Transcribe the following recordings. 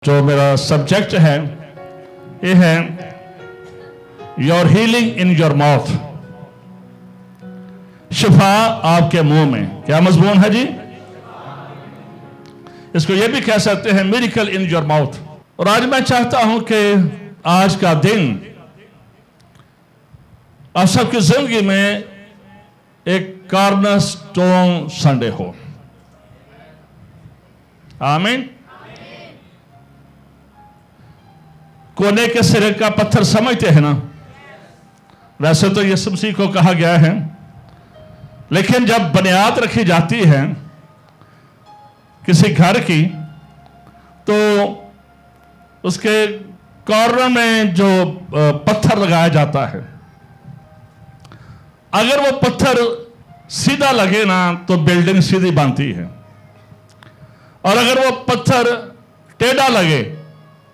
जो मेरा सब्जेक्ट है ये है your healing in your mouth. शिफा आपके मुंह में। क्या मजमून है जी? इसको ये भी कह सकते हैं मिरेकल इन योर माउथ। और आज मैं चाहता हूं कि आज का दिन आप सबकी जिंदगी में एक कॉर्नरस्टोन संडे हो। आमीन। कोने के सिरे का पत्थर समझते हैं ना? वैसे तो यीशु मसीह को कहा गया है, लेकिन जब बुनियाद रखी जाती है किसी घर की तो उसके कॉर्नर में जो पत्थर लगाया जाता है, अगर वो पत्थर सीधा लगे ना तो बिल्डिंग सीधी बनती है, और अगर वो पत्थर टेढ़ा लगे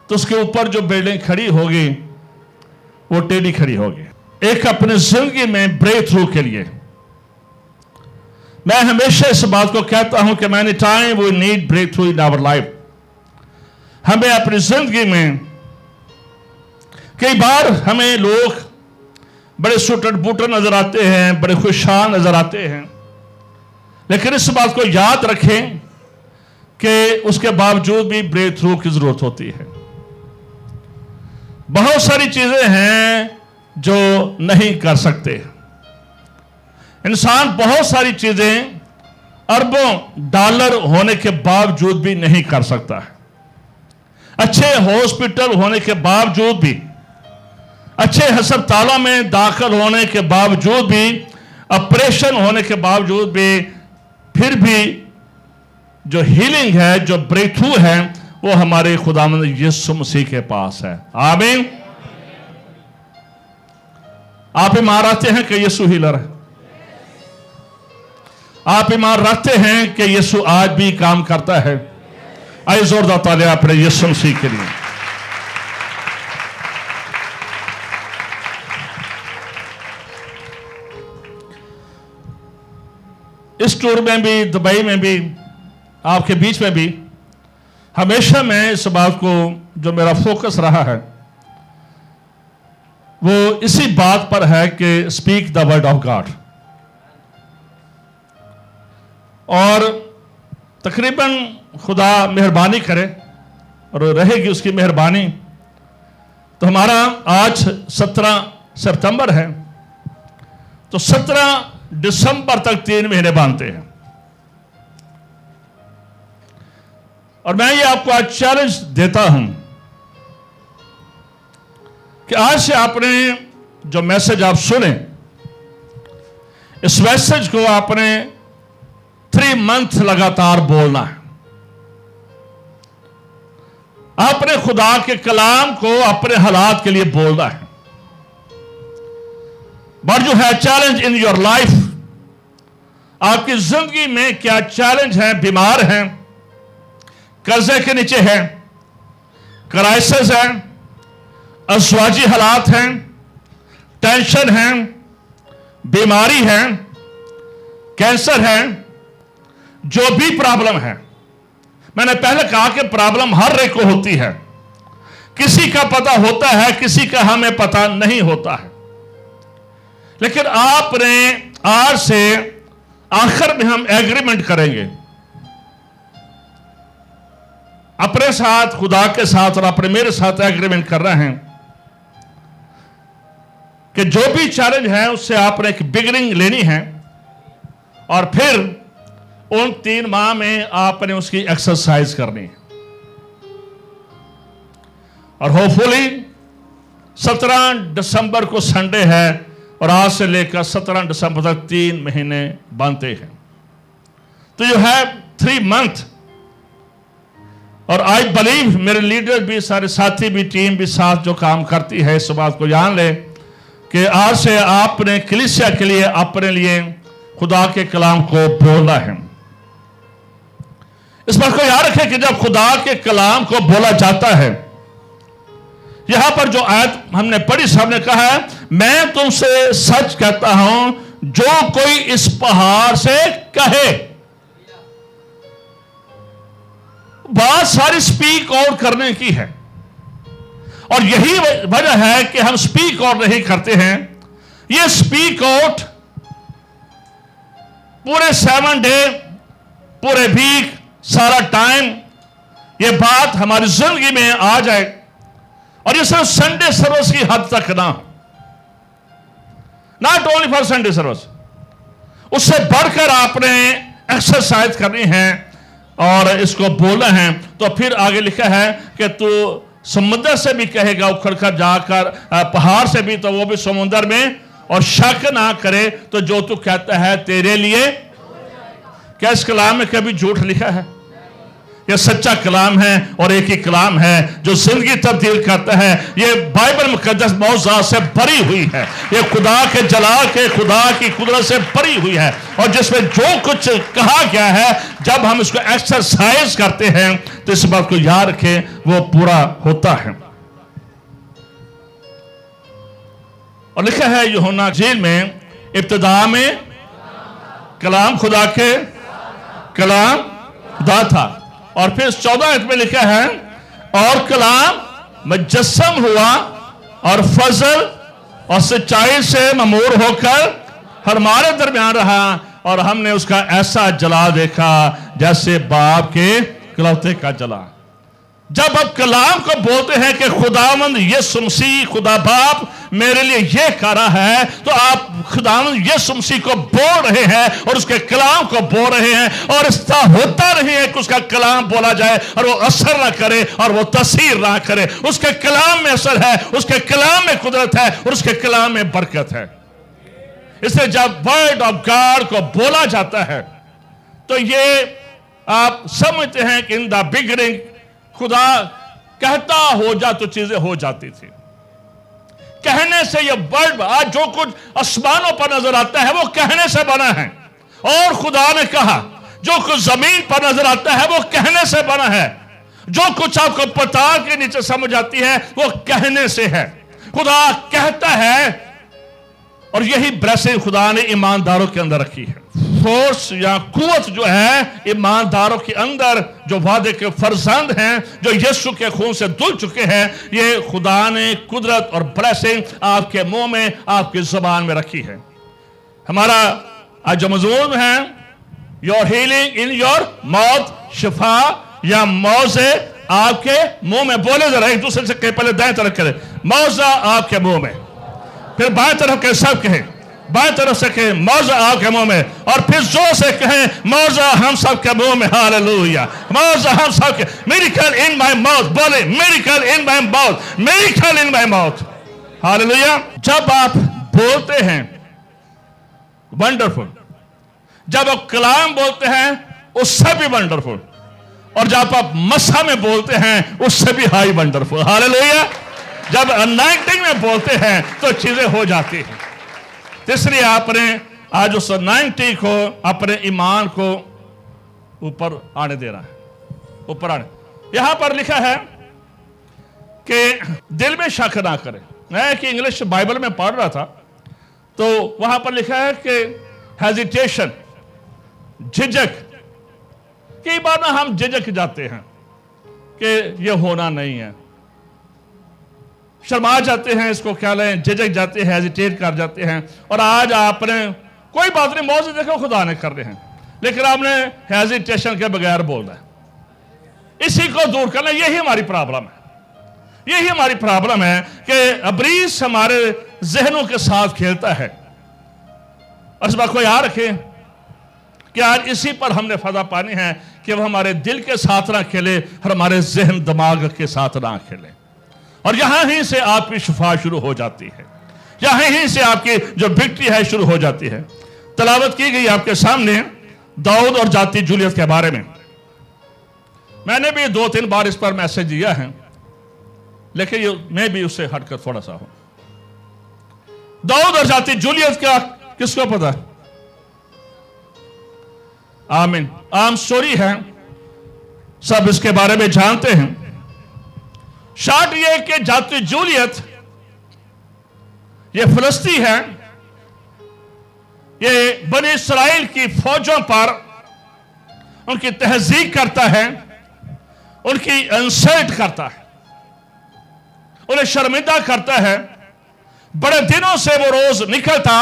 तो उसके ऊपर जो बिल्डिंग खड़ी होगी वो टेढ़ी खड़ी होगी। एक अपने जिंदगी में ब्रेक थ्रू के लिए मैं हमेशा इस बात को कहता हूं कि many time we need break through in our life. हमें अपनी जिंदगी में कई बार हमें लोग बड़े सुटट बूटन नजर आते हैं, बड़े खुशहाल नजर आते हैं, लेकिन इस बात को याद रखें कि उसके बावजूद भी ब्रेक थ्रू की जरूरत होती है। बहुत सारी चीजें हैं जो नहीं कर सकते। इंसान बहुत सारी चीजें अरबों डॉलर होने के बावजूद भी नहीं कर सकता है। अच्छे हॉस्पिटल होने के बावजूद भी, अच्छे अस्पतालों में दाखिल होने के बावजूद भी, ऑपरेशन होने के बावजूद भी, फिर भी जो हीलिंग है, जो ब्रेक थ्रू है, वो हमारे खुदावंद यीशु मसीह के पास है। आमीन। आप ईमान रखते हैं कि यीशु हीलर है? आप ईमान रखते हैं कि यीशु आज भी काम करता है? आइए जोरदार तालियां अपने यीशु मसीह के लिए। इस टूर में भी, दुबई में भी, आपके बीच में भी हमेशा मैं इस बात को, जो मेरा फोकस रहा है वो इसी बात पर है कि speak the word of God. और तकरीबन खुदा मेहरबानी करे और रहेगी उसकी मेहरबानी, तो हमारा आज 17 सितंबर है, तो 17 दिसंबर तक 3 महीने बांधते हैं। और मैं ये आपको आज चैलेंज देता हूं कि आज से आपने जो मैसेज आप सुने, इस मैसेज को आपने 3 मंथ लगातार बोलना है। आपने खुदा के कलाम को अपने हालात के लिए बोलना है। बट जो है चैलेंज इन योर लाइफ, आपकी जिंदगी में क्या चैलेंज है? बीमार हैं, कर्जे के नीचे है, क्राइसिस है, अस्वाजी हालात हैं, टेंशन है, बीमारी है, कैंसर है, जो भी प्रॉब्लम है। मैंने पहले कहा कि प्रॉब्लम हर एक को होती है, किसी का पता होता है, किसी का हमें पता नहीं होता है। लेकिन आपने आज से आखिर में हम एग्रीमेंट करेंगे अपने साथ, खुदा के साथ, और अपने मेरे साथ एग्रीमेंट कर रहे हैं कि जो भी चैलेंज है उससे आपने एक बिगिनिंग लेनी है, और फिर उन 3 माह में आपने उसकी एक्सरसाइज करनी है। और होपफुली 17 दिसंबर को संडे है, और आज से लेकर 17 दिसंबर तक 3 महीने बनते हैं। तो यू हैव 3 मंथ। और आई बिलीव मेरे लीडर भी, सारे साथी भी, टीम भी साथ जो काम करती है, इस बात को जान ले कि आज से आपने कलीसिया के लिए, अपने लिए खुदा के कलाम को बोलना है। इस बात को याद रखें कि जब खुदा के कलाम को बोला जाता है, यहां पर जो आयत हमने पढ़ी, सामने कहा है, मैं तुमसे सच कहता हूं, जो कोई इस पहाड़ से कहे, बात सारी स्पीक आउट करने की है, और यही वजह है कि हम स्पीक आउट नहीं करते हैं। ये स्पीक आउट पूरे 7 डे, पूरे वीक, सारा टाइम ये बात हमारी जिंदगी में आ जाए, और ये सिर्फ संडे सर्विस की हद तक ना, not only for Sunday service, उससे बढ़कर आपने एक्सरसाइज करनी है और इसको बोलना है। तो फिर आगे लिखा है कि तू समुद्र से भी कहेगा उखड़ कर जाकर, पहाड़ से भी तो वो भी समुद्र में, और शक ना करे तो जो तू कहता है तेरे लिए। क्या इस कलाम में कभी झूठ लिखा है? यह सच्चा कलाम है, और एक ही कलाम है जो जिंदगी तब्दील करता है। ये बाइबल मुकद्दस मौज़ूआत से भरी हुई है, ये खुदा के जलाल के, खुदा की कुदरत से भरी हुई है, और जिसमें जो कुछ कहा गया है, जब हम इसको एक्सरसाइज करते हैं तो इस बात को याद रखें, वो पूरा होता है। और लिखा है यूहन्ना इंजील में, इब्तिदा में कलाम खुदा के, कलाम खुदा था। और फिर 14 आयत में लिखा है, और कलाम मुजस्सम हुआ और फजल और सच्चाई से ममूर होकर हमारे दरमियान रहा, और हमने उसका ऐसा जला देखा जैसे बाप के इकलौते का जला। जब आप कलाम को बोलते हैं कि खुदावंद यीशु मसीह, खुदा बाप मेरे लिए ये कर रहा है, तो आप खुदावंद यीशु मसीह को बोल रहे हैं और उसके कलाम को बोल रहे हैं, और ऐसा होता नहीं है कि उसका कलाम बोला जाए और वो असर ना करे और वो तसीर ना करे। उसके कलाम में असर है, उसके कलाम में कुदरत है, और उसके कलाम में बरकत है। इसलिए जब वर्ड ऑफ गॉड को बोला जाता है तो ये आप समझते हैं कि इन द बिगिनिंग खुदा कहता हो जा तो चीजें हो जाती थी। कहने से ये वर्ड, आज जो कुछ आसमानों पर नजर आता है वो कहने से बना है, और खुदा ने कहा जो कुछ जमीन पर नजर आता है वो कहने से बना है। जो कुछ आपको पताल के नीचे समझ आती है वो कहने से है। खुदा कहता है, और यही ब्लेसिंग खुदा ने ईमानदारों के अंदर रखी है। फोर्स या कुवत जो है ईमानदारों के अंदर, जो वादे के फर्जंद हैं, जो यीशु के खून से धुल चुके हैं, ये खुदा ने कुदरत और ब्लेसिंग आपके मुंह में, आपकी जुबान में रखी है। हमारा आज जो मजमून है, your healing in your mouth, शिफा या मौजे आपके मुंह में। बोले जरा एक दूसरे से कहे, पहले दाएं तरफ करें, मौजा आपके मुंह में, फिर बाएं तरफ के सब कहें, बाएं तरफ से कहें मौजा आपके मुंह में, और फिर जोर से कहें मौजा हम सब के मुंह में। हालेलुया, मौजा हम सब के। मिरेकल इन माय माउथ, बोले miracle in my mouth, miracle in my mouth. Hallelujah. जब आप बोलते हैं वंडरफुल, जब आप कलाम बोलते हैं उससे भी वंडरफुल, और जब आप मसा में बोलते हैं उससे भी हाई वंडरफुल। हालेलुया। जब अनाइंटिंग में बोलते हैं तो चीजें हो जाती हैं। इसलिए आपने आज उस अनाइंटिंग को, अपने ईमान को ऊपर आने देना है, ऊपर आने। यहां पर लिखा है कि दिल में शक ना करें। मैं कि इंग्लिश बाइबल में पढ़ रहा था तो वहां पर लिखा है कि हेजिटेशन, झिझक। कई बार ना हम झिझक जाते हैं कि ये होना नहीं है, शर्मा जाते हैं, इसको क्या लें, झिझक जाते हैं, हेजिटेट कर जाते हैं। और आज आपने कोई बात नहीं, मौज देखो खुदा ने कर रहे हैं, लेकिन आपने हेजिटेशन के बगैर बोलना है। इसी को दूर करना, यही हमारी प्रॉब्लम है। यही हमारी प्रॉब्लम है कि इब्लीस हमारे जहनों के साथ खेलता है। और इस बात को याद रखें कि आज इसी पर हमने फजा पानी है कि वह हमारे दिल के साथ ना खेले, हमारे जहन दिमाग के साथ ना खेले। और यहां ही से आपकी शिफा शुरू हो जाती है, यहां ही से आपकी जो विक्ट्री है शुरू हो जाती है। तलावत की गई आपके सामने दाऊद और जाति जूलियत के बारे में। मैंने भी 2-3 बार इस पर मैसेज दिया है, लेकिन मैं भी उससे हटकर थोड़ा सा हूं। दाऊद और जाति जूलियत का किसको पता? आमीन। आम स्टोरी है, सब इसके बारे में जानते हैं। शार्ट ये कि जाति जूलियत ये फिलिस्ती है, ये बनी इस्राएल की फौजों पर उनकी तहजीब करता है, उनकी इंसल्ट करता है, उन्हें शर्मिंदा करता है। बड़े दिनों से वो रोज निकलता,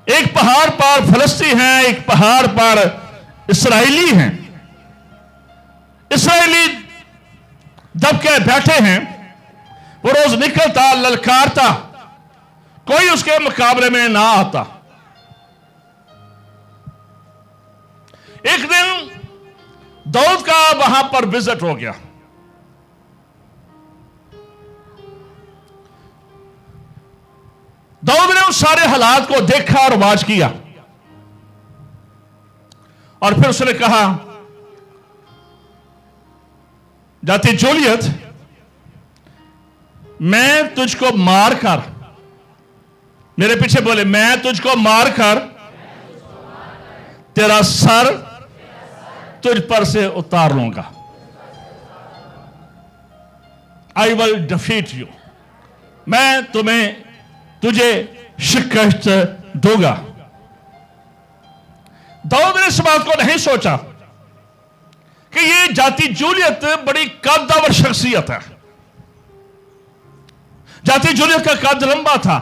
एक पहाड़ पर फलस्तीन है, एक पहाड़ पर इसराइली हैं। इसराइली दबके बैठे हैं। वो रोज निकलता, ललकारता, कोई उसके मुकाबले में ना आता। एक दिन दाऊद का वहां पर विजिट हो गया। दाऊद ने उस सारे हालात को देखा और वाच किया, और फिर उसने कहा, जाती जूलियत, मैं तुझको मारकर, मेरे पीछे बोले, मैं तुझको मारकर तेरा सर तुझ पर से उतार लूंगा। आई विल डिफीट यू, मैं तुझे शिकस्त दूंगा। दाऊद ने इस बात को नहीं सोचा कि ये जाति जूलियत बड़ी कद्दावर शख्सियत है। जाति जूलियत का कद लंबा था।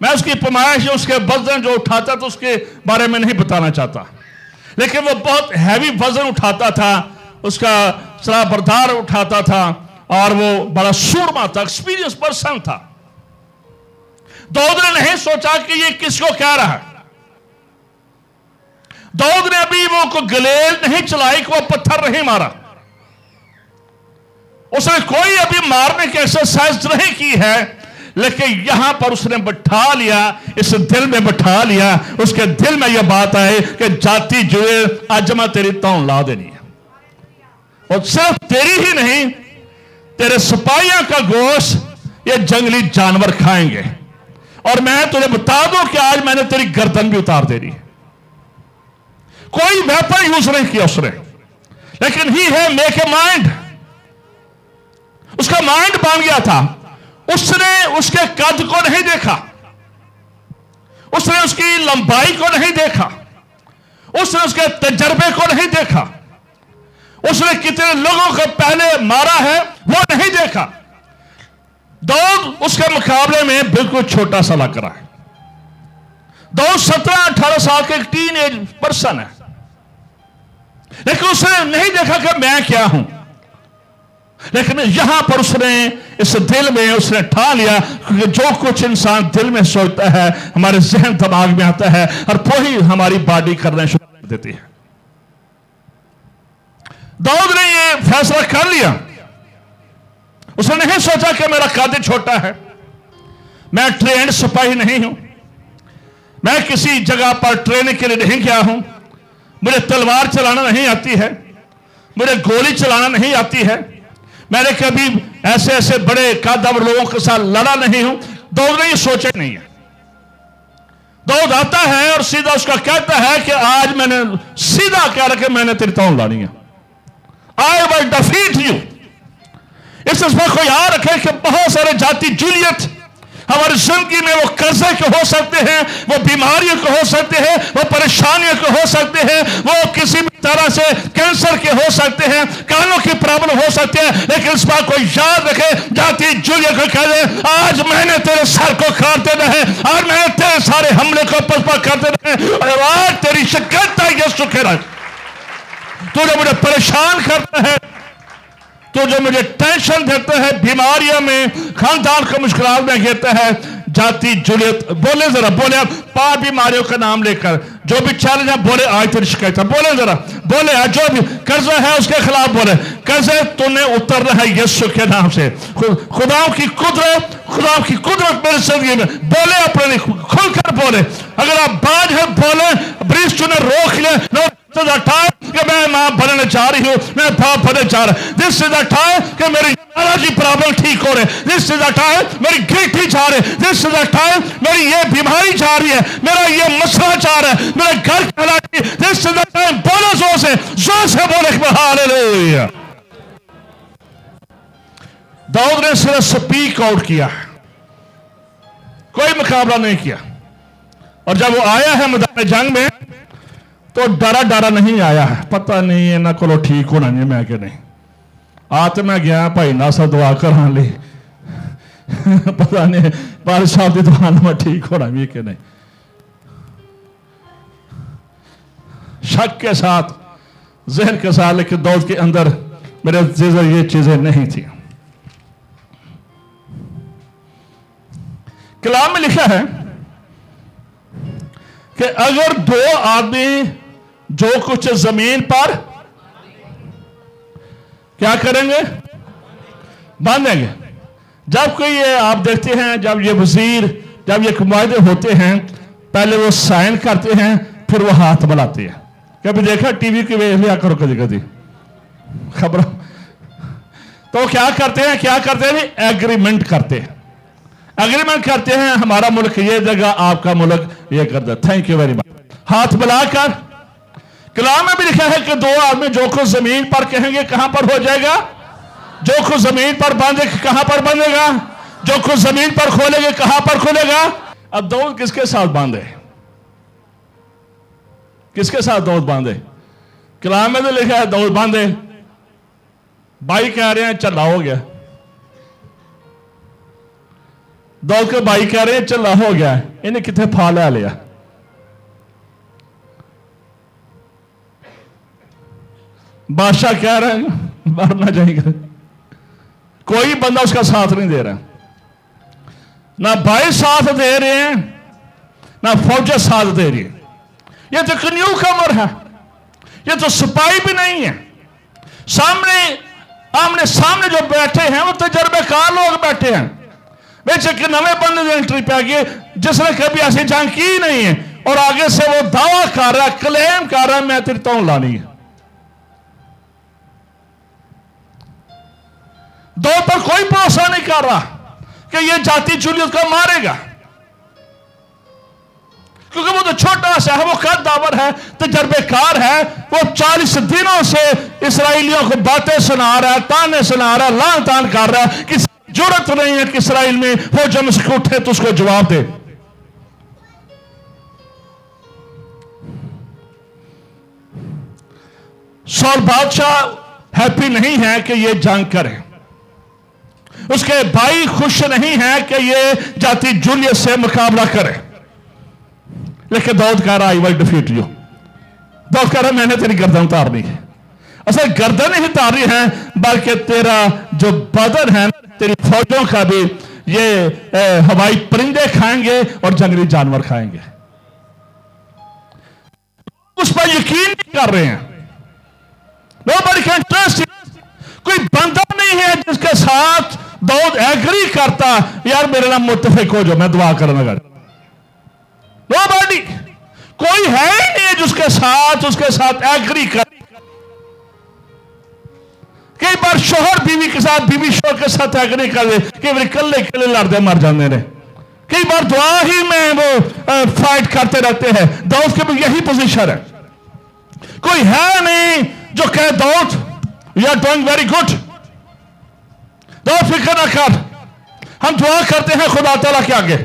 मैं उसकी पैमाइश, उसके वजन जो उठाता था उसके बारे में नहीं बताना चाहता, लेकिन वो बहुत हैवी वजन उठाता था, उसका सरा बरदार उठाता था, और वो बड़ा सूरमा था, एक्सपीरियंस पर्सन था। दाऊद ने नहीं सोचा कि ये किसको कह रहा है। दाऊद ने अभी वो को गलेल नहीं चलाई, कि वो पत्थर नहीं मारा, उसने कोई अभी मारने की एक्सरसाइज नहीं की है, लेकिन यहां पर उसने बैठा लिया, इस दिल में बैठा लिया, उसके दिल में यह बात आई कि जाति जुए आज मैं तेरी तौन ला देनी है, और सिर्फ तेरी ही नहीं, तेरे सिपाहियों का गोश्त ये जंगली जानवर खाएंगे, और मैं तुझे बता दूं कि आज मैंने तेरी गर्दन भी उतार देनी है। कोई वेपन यूज नहीं किया उसने, लेकिन ही है मेक ए माइंड, उसका माइंड बन गया था। उसने उसके कद को नहीं देखा, उसने उसकी लंबाई को नहीं देखा, उसने उसके तजर्बे को नहीं देखा, उसने कितने लोगों को पहले मारा है वो नहीं देखा। दाऊद उसके मुकाबले में बिल्कुल छोटा सा लग रहा है। दाऊद 17-18 साल के एक टीन एज पर्सन है, लेकिन उसने नहीं देखा कि मैं क्या हूं, लेकिन यहां पर उसने इस दिल में उसने ठा लिया, क्योंकि जो कुछ इंसान दिल में सोचता है हमारे जहन दिमाग में आता है, और वही हमारी बॉडी करना शुरू कर देती है। दाऊद ने यह फैसला कर लिया। उसने नहीं सोचा कि मेरा कद छोटा है, मैं ट्रेंड सिपाही नहीं हूं, मैं किसी जगह पर ट्रेनिंग के लिए नहीं गया हूं, मुझे तलवार चलाना नहीं आती है, मुझे गोली चलाना नहीं आती है, मैंने कभी ऐसे ऐसे बड़े कद्दावर लोगों के साथ लड़ा नहीं हूं। दाऊद ने ये सोचा नहीं है। दाऊद आता है और सीधा उसका कहता है कि आज मैंने सीधा कह रहा कि मैंने तेरी तौन लानी है, आई विल डिफीट यू। इस बात को याद रखें कि बहुत सारे जाति जूलियत हमारी जिंदगी में, वो कर्जे के हो सकते हैं, वो बीमारियों के हो सकते हैं, वो परेशानियों के हो सकते हैं, वो किसी भी तरह से कैंसर के हो सकते हैं, कानों की प्रॉब्लम हो सकती है, लेकिन इस बात को याद रखें, जाति जूलियत को कह दे, आज मैंने तेरे सर को काट देना है, आज मैंने तेरे सारे हमले को पसपा कर देना है, और आज तेरी शिकायत है यीशु के नाम। तू जो मुझे परेशान करता है, तो जो मुझे टेंशन देता है, बीमारियों में, खानदान को मुश्किलात में घेरता है, जाति जूलियत, बोले जरा, बोले 5 बीमारियों का नाम लेकर, जो भी चैलेंज है बोले, आज तेरी शिकायत है, बोले जरा, बोले आज जो भी कर्जा है उसके खिलाफ बोले, कर्जे तूने उतरना है यीशु के नाम से। खुदाओं की कुदरत मेरी जिंदगी में, बोले अपने लिए खुलकर बोले। अगर आप बाज है बोले, ब्रिज तूने रोक ले, This is the time कि मैं मां बनने जा रही हूं, मैं बाप बनने जा रहा हूं। This is the time कि मेरी नाराजी प्रॉब्लम ठीक हो रहे। This is the time मेरी गिल्टी जा रही। This is the time मेरी ये बीमारी जा रही है, मेरा ये मसला जा रहा है, मेरा घर कहला रही है। This is the time, बोलो जोर से बोले हालेलुया। दाऊद ने सिर्फ स्पीक आउट किया, कोई मुकाबला नहीं किया। और जब वो आया है मैदान जंग में, तो डरा डरा नहीं आया, पता नहीं इन्हों को ठीक होना नहीं। मैं कि नहीं आ तो मैं गया भाई नासा दुआ करा ली, पता नहीं बारिश साहब की दुआ में ठीक होना भी कि नहीं। शक के साथ, जहन के साथ, लेकिन दौद के अंदर मेरे ये चीजें नहीं थी। कलाम में लिखा है कि अगर दो आदमी जो कुछ जमीन पर क्या करेंगे, बांधेंगे। जब कोई ये आप देखते हैं, जब ये वजीर, जब ये मुआहदे होते हैं, पहले वो साइन करते हैं, फिर वो हाथ मिलाते हैं। कभी देखा टीवी की वे लिया करो कभी कभी खबर, तो क्या करते हैं एग्रीमेंट करते हैं, एग्रीमेंट करते हैं, हमारा मुल्क ये देगा, आपका मुल्क ये कर दे, थैंक यू वेरी मच, हाथ मिलाकर। कलाम में भी लिखा है कि दो आदमी जो कुछ जमीन पर कहेंगे कहां पर हो जाएगा, जो कुछ जमीन पर बांधेगा कहां पर बंधेगा, जो कुछ जमीन पर खोलेंगे कहां पर खुलेगा। अब दौद किसके साथ बांधे, किसके साथ दौद बांधे? कलाम में तो लिखा है दौद बांधे। भाई कह रहे हैं चला हो गया, दौद के भाई कह रहे हैं चला हो गया, इन्हें कितने फा लै लिया। बादशाह कह रहे हैं मरना जाएगा, कोई बंदा उसका साथ नहीं दे रहा, ना भाई साथ दे रहे हैं, ना फौजें साथ दे रही है। ये तो न्यू कमर है, ये तो सिपाही भी नहीं है। आमने सामने जो बैठे हैं वो तजर्बेकार लोग बैठे हैं। बेशक नवे बंदे की एंट्री पे आ गए जिसने कभी ऐसी जंग की नहीं है, और आगे से वो दावा कर रहा है, क्लेम कर रहा है मैं तेरी तौल लानी है। दो पर कोई भरोसा नहीं कर रहा कि ये जाति चुली उसको मारेगा, क्योंकि वो तो छोटा सा है, वो कद्दावर है, तजर्बेकार है। वो 40 दिनों से इसराइलियों को बातें सुना रहा है, ताने सुना रहा है, लान तान कर रहा है। किसी जरूरत नहीं है कि इसराइल में वो जब उसको उठे तो उसको जवाब दे। सौल बादशाह हैप्पी नहीं है कि ये जंग करे, उसके भाई खुश नहीं है कि ये जाति जूलियस से मुकाबला करे, लेकिन दाऊद कह रहा I will defeat you. Dawood कह रहा मैंने तेरी गर्दन उतारनी है। असल गर्दन नहीं उतारनी है, बल्कि तेरा जो बदन है, तेरी फौजों का भी ये हवाई परिंदे खाएंगे और जंगली जानवर खाएंगे। उस पर यकीन नहीं कर रहे हैं। Nobody can trust him। कोई बंदा नहीं है जिसके साथ दाऊद एग्री करता, यार मेरे नाम मुत्तफिक हो जाओ, मैं दुआ करना कर। Nobody, कोई है ही नहीं उसके साथ एग्री कर। कई बार शोहर बीवी के साथ, बीवी शोहर के साथ एग्री कर दे, कई बार कल्ले लड़ते मर जाते हैं। कई बार दुआ ही में वो फाइट करते रहते हैं। दाऊद के भी यही पोजीशन है। कोई है नहीं जो कहे Dawood you are doing very good, Dawood फिक्र ना कर, हम दुआ करते हैं खुदा ताला के आगे,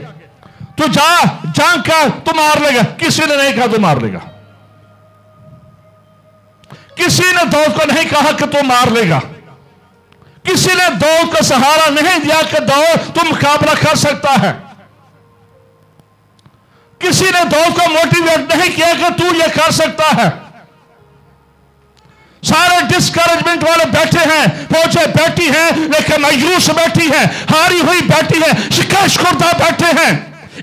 तू जा जंग कर, तू मार लेगा। किसी ने नहीं कहा तू मार लेगा, किसी ने दाऊद को नहीं कहा कि तू मार लेगा, किसी ने दाऊद को सहारा नहीं दिया कि दाऊद तू मुकाबला कर सकता है, किसी ने दाऊद को मोटिवेट नहीं किया कि तू ये कर सकता है। सारे डिस्करेजमेंट वाले बैठे हैं, फौजें बैठी हैं, लेकिन मायूस बैठी है, हारी हुई बैठी है, शिकस्त खुर्दा बैठे हैं,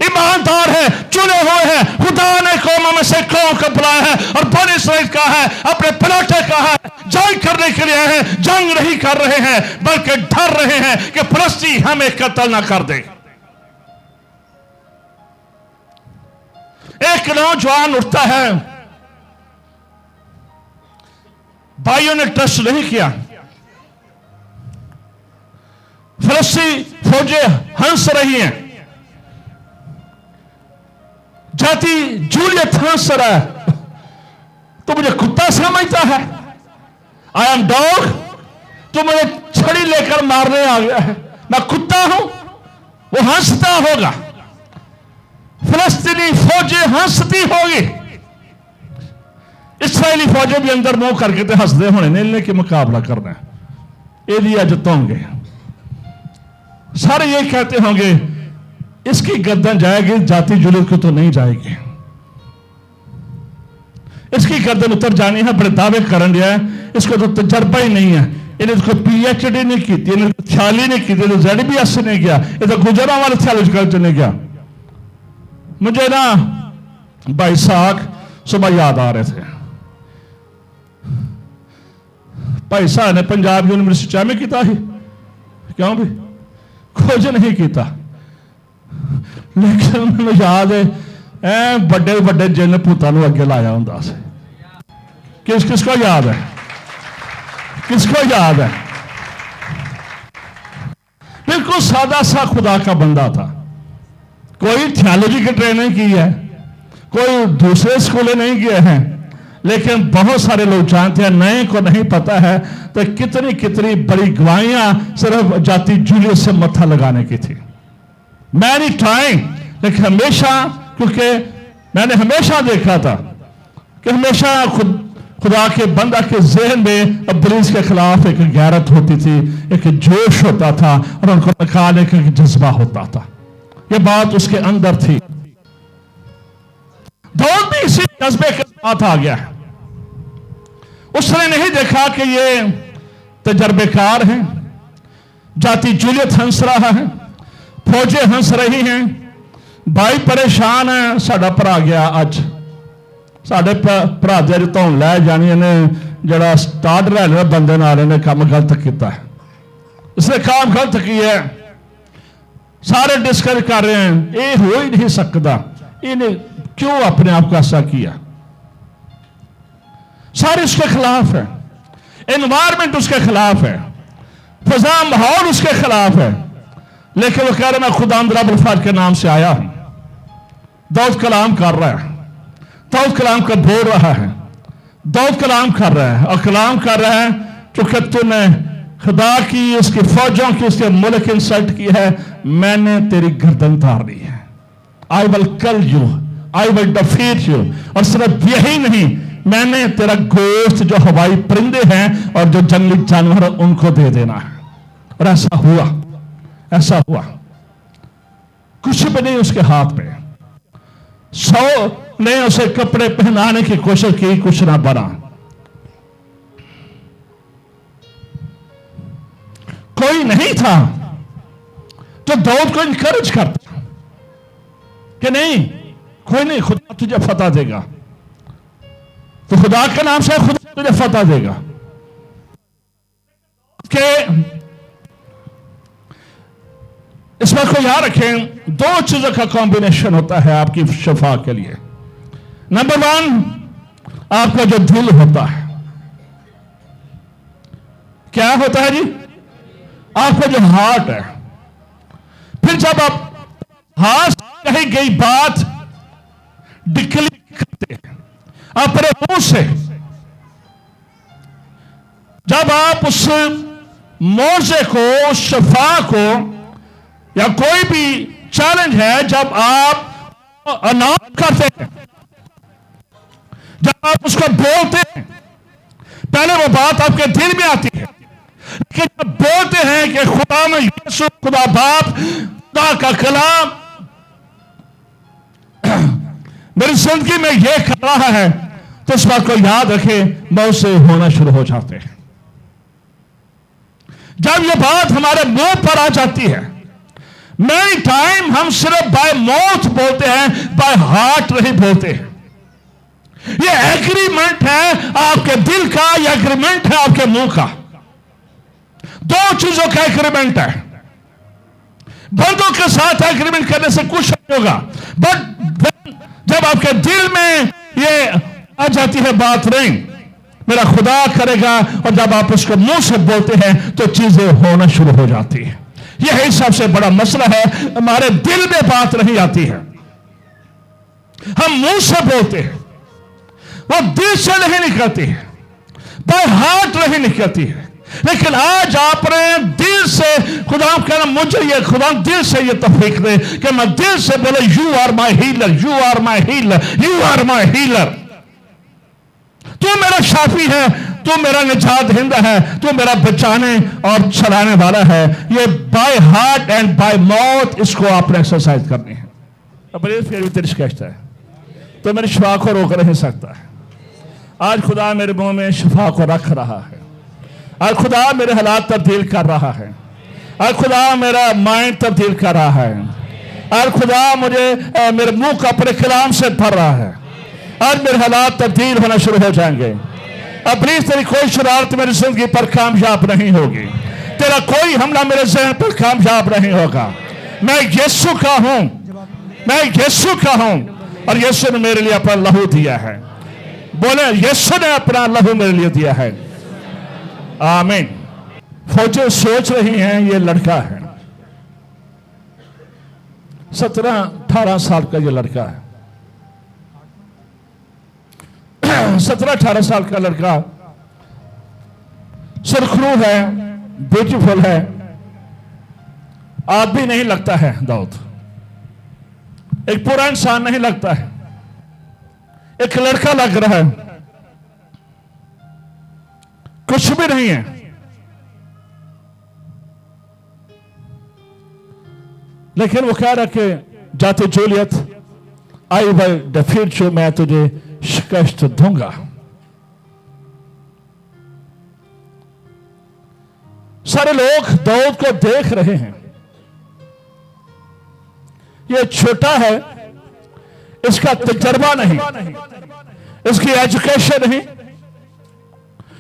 ईमानदार है, चुने हुए हैं। खुदा ने कौमों में से कौम को बुलाया है और बनी इसराइल का है, अपने पलटे का है, जंग करने के लिए हैं। जंग नहीं कर रहे हैं, बल्कि डर रहे हैं कि फिलिस्ती हमें कत्ल ना कर दे। एक नौजवान उठता है, भाइयों ने ट्रस्ट नहीं किया, फिलिस्ती फौजें हंस रही हैं, जाति जूलियत हंस रहा है, तो मुझे कुत्ता समझता है, आई एम डॉग, तो मुझे छड़ी लेकर मारने आ गया है, मैं कुत्ता हूं। वो हंसता होगा, फिलिस्तीनी फौजें हंसती होगी, इसराइली फौजें भी अंदर मुंह करके तो हंसते होने ने, इन्हें कि मुकाबला करना है, ये अजत होंगे। सारे ये कहते होंगे इसकी गर्दन जाएगी, जाति जुलूस को तो नहीं जाएगी, इसकी गर्दन उतर जानी है, बड़े दावे कर दिया है, इसको तो तजर्बा ही नहीं है, इन्हें तो PhD नहीं की, इन्हें तो ख्याल ही नहीं की, तो ZBS नहीं गया, ये तो गुजरा वाले थियोलॉजिकल से नहीं गया। मुझे ना भाई साहब सुबह याद आ रहे थे, भाई साहब ने पंजाब यूनिवर्सिटी में किया ही, क्यों भी कुछ नहीं किया, लेकिन मैं याद है ऐ बड़े बड़े जिन भूतों अगे लाया होंगे से। किसको याद है, किसको याद है? बिल्कुल सादा सा खुदा का बंदा था, कोई थियोलॉजी की ट्रेनिंग की है, कोई दूसरे स्कूलें नहीं किए हैं, लेकिन बहुत सारे लोग जानते हैं, नए को नहीं पता है तो कितनी कितनी बड़ी गवाहियां सिर्फ जाति जूलियस से मत्था लगाने की थी। मैनी टाइम, लेकिन हमेशा, क्योंकि मैंने हमेशा देखा था कि हमेशा खुदा के बंदा के ज़हन में इब्लीस के खिलाफ एक गैरत होती थी, एक जोश होता था और उनको निकालने का जज्बा होता था। ये बात उसके अंदर थी। दाऊद भी इसी जज्बे के साथ आ गया है। उसने नहीं देखा कि ये तजर्बेकार हैं, जाति जूलियत हंस रहा है, फौजें हंस रही हैं, भाई परेशान है, साडा भरा गया अज, साडे भरा दे धौन लै जानी ने, जरा स्टार्ट रैलवे बंदे नाल ने काम गलत किया है, इसने काम गलत किया है, सारे डिस्कस कर रहे हैं, ये हो ही नहीं सकता, इन्हें क्यों अपने आप को ऐसा किया। सारे उसके खिलाफ है, एनवायरमेंट उसके खिलाफ है, फजा माहौल उसके खिलाफ है, लेकिन वो कह रहे मैं खुदा रब्बुल फज के नाम से आया हूं। दाऊद कलाम कर रहा है, दाऊद कलाम का बोल रहा है, दाऊद कलाम कर रहा है, और कलाम कर रहा है चूंकि तूने खुदा की, उसकी फौजों की, उसके मुल्क इंसल्ट की है, मैंने तेरी गर्दन तार दी है। I will kill you, I will defeat you. और सिर्फ यही नहीं, मैंने तेरा गोश्त जो हवाई परिंदे हैं और जो जंगली जानवर उनको दे देना है। और ऐसा हुआ, ऐसा हुआ, कुछ भी नहीं उसके हाथ में। 100 ने उसे कपड़े पहनाने की कोशिश की, कुछ ना बना। कोई नहीं था जो दाऊद को इनकरेज करता कि नहीं, कोई नहीं, खुदा तुझे फतह देगा, तो खुदा के नाम से खुदा तुझे फतह देगा। कि इस बात को याद रखें, 2 चीजों का कॉम्बिनेशन होता है आपकी शफा के लिए। नंबर 1, आपका जो दिल होता है, क्या होता है जी? आपका जो हार्ट है। फिर जब आप हाथ कही गई बात डिक्लेयर करते हैं अपने मुंह से, जब आप उस मौजे को, उस शफा को, या कोई भी चैलेंज है, जब आप अनाउंस करते हैं, जब आप उसको बोलते हैं, पहले वो बात आपके दिल में आती है, लेकिन जब बोलते हैं कि खुदा में यीशु, खुदा बाप, खुदा का कलाम मेरी जिंदगी में ये कर रहा है, तो इस बात को याद रखें, बहुत से होना शुरू हो जाते हैं। जब ये बात हमारे मुंह पर आ जाती है, मेनी टाइम हम सिर्फ बाय माउथ बोलते हैं, बाय हार्ट नहीं बोलते हैं। ये एग्रीमेंट है आपके दिल का, ये एग्रीमेंट है आपके मुंह का। 2 चीजों का एग्रीमेंट है। बंदों के साथ एग्रीमेंट करने से कुछ नहीं होगा, बट जब आपके दिल में ये आ जाती है बात, नहीं मेरा खुदा करेगा, और जब आप उसको मुंह से बोलते हैं तो चीजें होना शुरू हो जाती है। यही सबसे बड़ा मसला है, हमारे दिल में बात नहीं आती है, हम मुंह से बोलते हैं, वो दिल से नहीं निकलती है, बाय हार्ट नहीं निकलती है। लेकिन आज आपने दिल से, खुदा कहना मुझे ये, खुदा दिल से ये तौफीक दे कि मैं दिल से बोले, you are my healer, you are my healer, you are my healer. तू मेरा शाफी है, तू मेरा निजात हिंद है, तू मेरा बचाने और चलाने वाला है। ये by heart and bye mouth इसको आपने एक्सरसाइज करनी है। अब फिर भी तेरी शिकायत है तो मेरी शिफा को रोक नहीं सकता है। आज खुदा मेरे मुंह में शिफा को रख रहा है। आज खुदा मेरे हालात तब्दील कर रहा है। आज खुदा मेरा माइंड तब्दील कर रहा है। आज खुदा मुझे मेरे मुंह का अपने कलाम से भर रहा है। आज मेरे हालात तब्दील होना शुरू हो जाएंगे। अब प्लीज तेरी कोई शरारत मेरी जिंदगी पर कामयाब नहीं होगी। तेरा कोई हमला मेरे जहन पर कामयाब नहीं होगा। मैं यीशु का हूं, मैं यीशु का हूं और यीशु ने मेरे लिए अपना लहू दिया है। बोले यीशु ने अपना लहू मेरे लिए दिया है। आमीन। फौजें सोच रही हैं ये लड़का है, 17-18 साल का ये लड़का है। 17-18 साल का लड़का सुरखरू है, ब्यूटीफुल है। आप भी नहीं लगता है दाऊद, एक पूरा इंसान नहीं लगता है, एक लड़का लग रहा है, कुछ भी नहीं है। लेकिन वो कह रहा कि जाते जूलियत आई बाय डफीर जो मैं तुझे शिकस्त दूंगा। सारे लोग दाऊद को देख रहे हैं। ये छोटा है, इसका तजर्बा नहीं, इसकी एजुकेशन नहीं,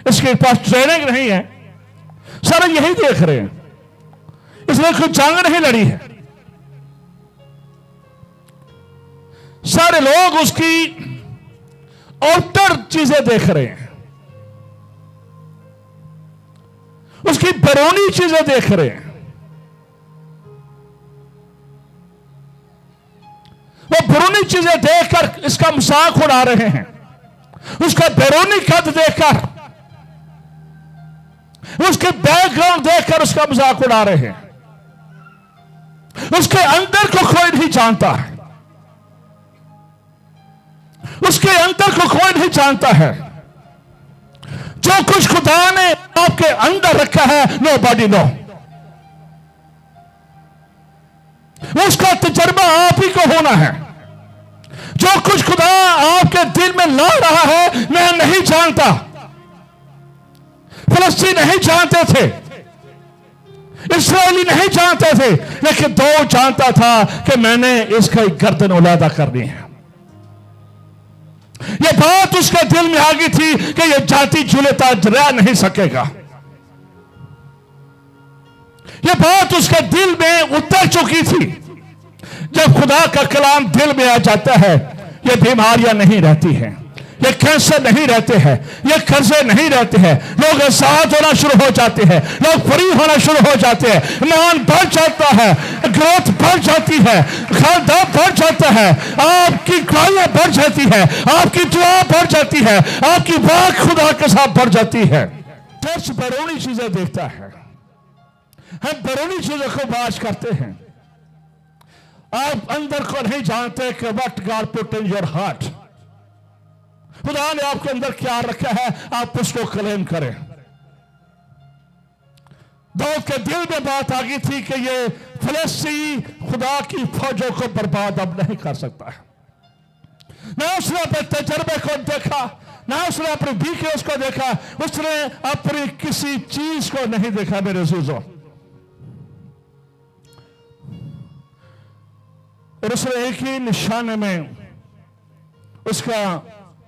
इसके पास ट्रेनिंग नहीं है। सारे यही देख रहे हैं, इसने कोई जंग नहीं लड़ी है। सारे लोग उसकी आउटर चीजें देख रहे हैं, उसकी बैरूनी चीजें देख रहे हैं। वो बैरूनी चीजें देखकर इसका मजाक उड़ा रहे हैं। उसका बैरूनी कद देखकर, उसके बैकग्राउंड देखकर उसका मजाक उड़ा रहे हैं। उसके अंदर को कोई नहीं जानता है, उसके अंदर को कोई नहीं जानता है। जो कुछ खुदा ने आपके अंदर रखा है, नोबडी नो। उसका तजर्बा आप ही को होना है। जो कुछ खुदा आपके दिल में ला रहा है, मैं नहीं जानता। फलस्तीन नहीं जानते थे, इस्राएली नहीं जानते थे, लेकिन दो जानता था कि मैंने इसका गर्दन उलादा करनी है। यह बात उसके दिल में आ गई थी कि यह जाति झूलेता रह नहीं सकेगा। यह बात उसके दिल में उतर चुकी थी। जब खुदा का कलाम दिल में आ जाता है, ये बीमारियां नहीं रहती हैं, ये कैंसर नहीं रहते हैं, ये कर्जे नहीं रहते हैं। लोग आजाद होना शुरू हो जाते हैं, लोग फ्री होना शुरू हो जाते हैं, ईमान बढ़ जाता है, ग्रोथ बढ़ जाती है, खानदान बढ़ जाता है, आपकी ख्वाहिशें बढ़ जाती है, आपकी दुआ बढ़ जाती है, आपकी बात खुदा के साथ बढ़ जाती है। चर्च बैरूनी चीजें देखता है, हम बैरूनी चीजों को बात करते हैं। आप अंदर को नहीं जानते कि what God put in your heart. खुदा ने आपके अंदर क्या रखा है, आप उसको क्लेम करें। दाऊद के दिल में बात आ गई थी कि ये फिलिस्ती खुदा की फौजों को बर्बाद अब नहीं कर सकता है। ना उसने अपने तजर्बे को देखा, ना उसने अपनी वीकनेस को देखा, उसने अपनी किसी चीज को नहीं देखा। मेरे अजीजों, और उसने एक ही निशाने में उसका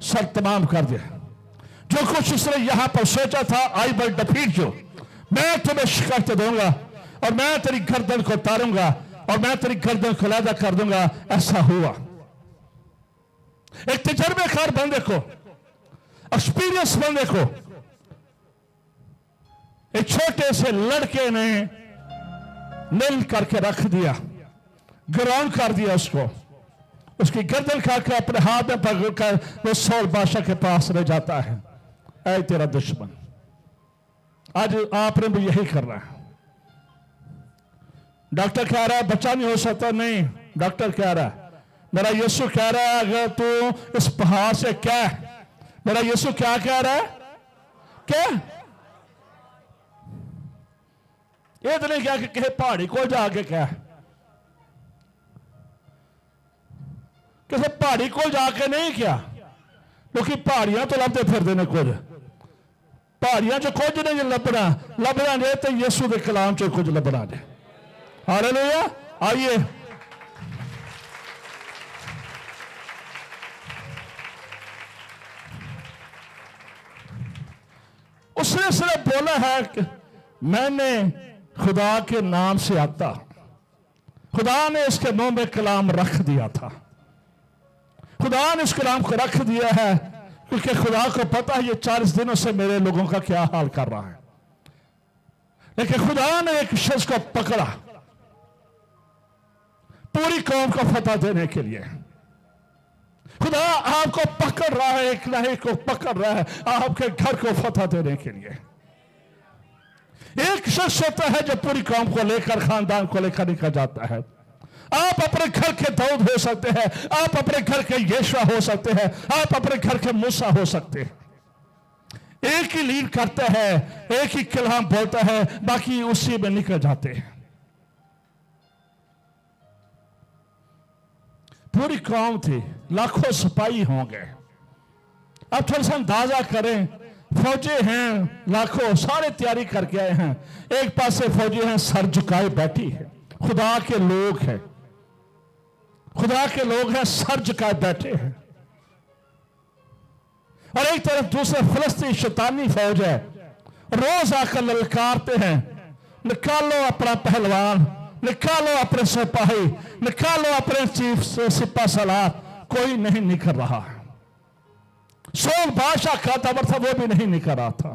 सर तमाम कर दिया। जो कुछ उसने यहां पर सोचा था, आई विल डिफीट यू, मैं तुम्हें शिकस्त दूंगा और मैं तेरी गर्दन को उतारूंगा और मैं तेरी गर्दन को अलग कर दूंगा, ऐसा हुआ। एक तजर्बेकार बंदे को, एक्सपीरियंस बंदे को, एक छोटे से लड़के ने नील करके रख दिया, ग्राउंड कर दिया उसको, उसकी गर्दन खाकर अपने हाथ में पकड़कर वो सौल बादशाह के पास रह जाता है। ऐ तेरा दुश्मन, आज आपने भी यही करना है। डॉक्टर कह रहा है बच्चा नहीं हो सकता, नहीं, डॉक्टर कह रहा है, मेरा यीशु कह रहा है अगर तू इस पहाड़ से कह मेरा यीशु क्या कह रहा है? क्या ये तो नहीं क्या कि किसी पहाड़ी को जाके क्या, किसी पहाड़ी को जाके नहीं क्या, क्योंकि पहाड़ियां तो लभते फिरते ने कुछ, पहाड़ियां जो कुछ नहीं लभना, लभना जे तो यीशु के कलाम चो कुछ लभना जे। हालेलुया। आइए उसने सिर्फ बोला है कि मैंने खुदा के नाम से आता, खुदा ने इसके मुंह में कलाम रख दिया था, खुदा ने इस कलाम को रख दिया है, क्योंकि खुदा को पता है ये 40 दिनों से मेरे लोगों का क्या हाल कर रहा है। लेकिन खुदा ने एक शख्स को पकड़ा पूरी कौम को फतह देने के लिए। खुदा आपको पकड़ रहा है, एक ना एक को पकड़ रहा है आपके घर को फतह देने के लिए। एक शख्स होता है जो पूरी कौम को लेकर, खानदान को लेकर निकल जाता है। आप अपने घर के दाऊद हो सकते हैं, आप अपने घर के यीशु हो सकते हैं, आप अपने घर के मूसा हो सकते हैं। एक ही लीड करता है, एक ही कलाम बोलता है, बाकी उसी में निकल जाते हैं। पूरी कौम थी, लाखों सिपाही होंगे। अब थोड़ा सा अंदाजा करें, फौजी हैं लाखों, सारे तैयारी करके आए हैं। एक पास से फौजी हैं सर झुकाए बैठी है, खुदा के लोग हैं, खुदा के लोग हैं, सर झुकाए बैठे हैं। और एक तरफ दूसरे फिलिस्तीनी शैतानी फौज है, रोज आकर ललकारते हैं, निकालो अपना पहलवान, निकालो अपने सिपाही, निकालो अपने चीफ सिपा सलार। कोई नहीं निकल रहा है। सोल बादशाह का तबर था, वो भी नहीं निकल रहा था।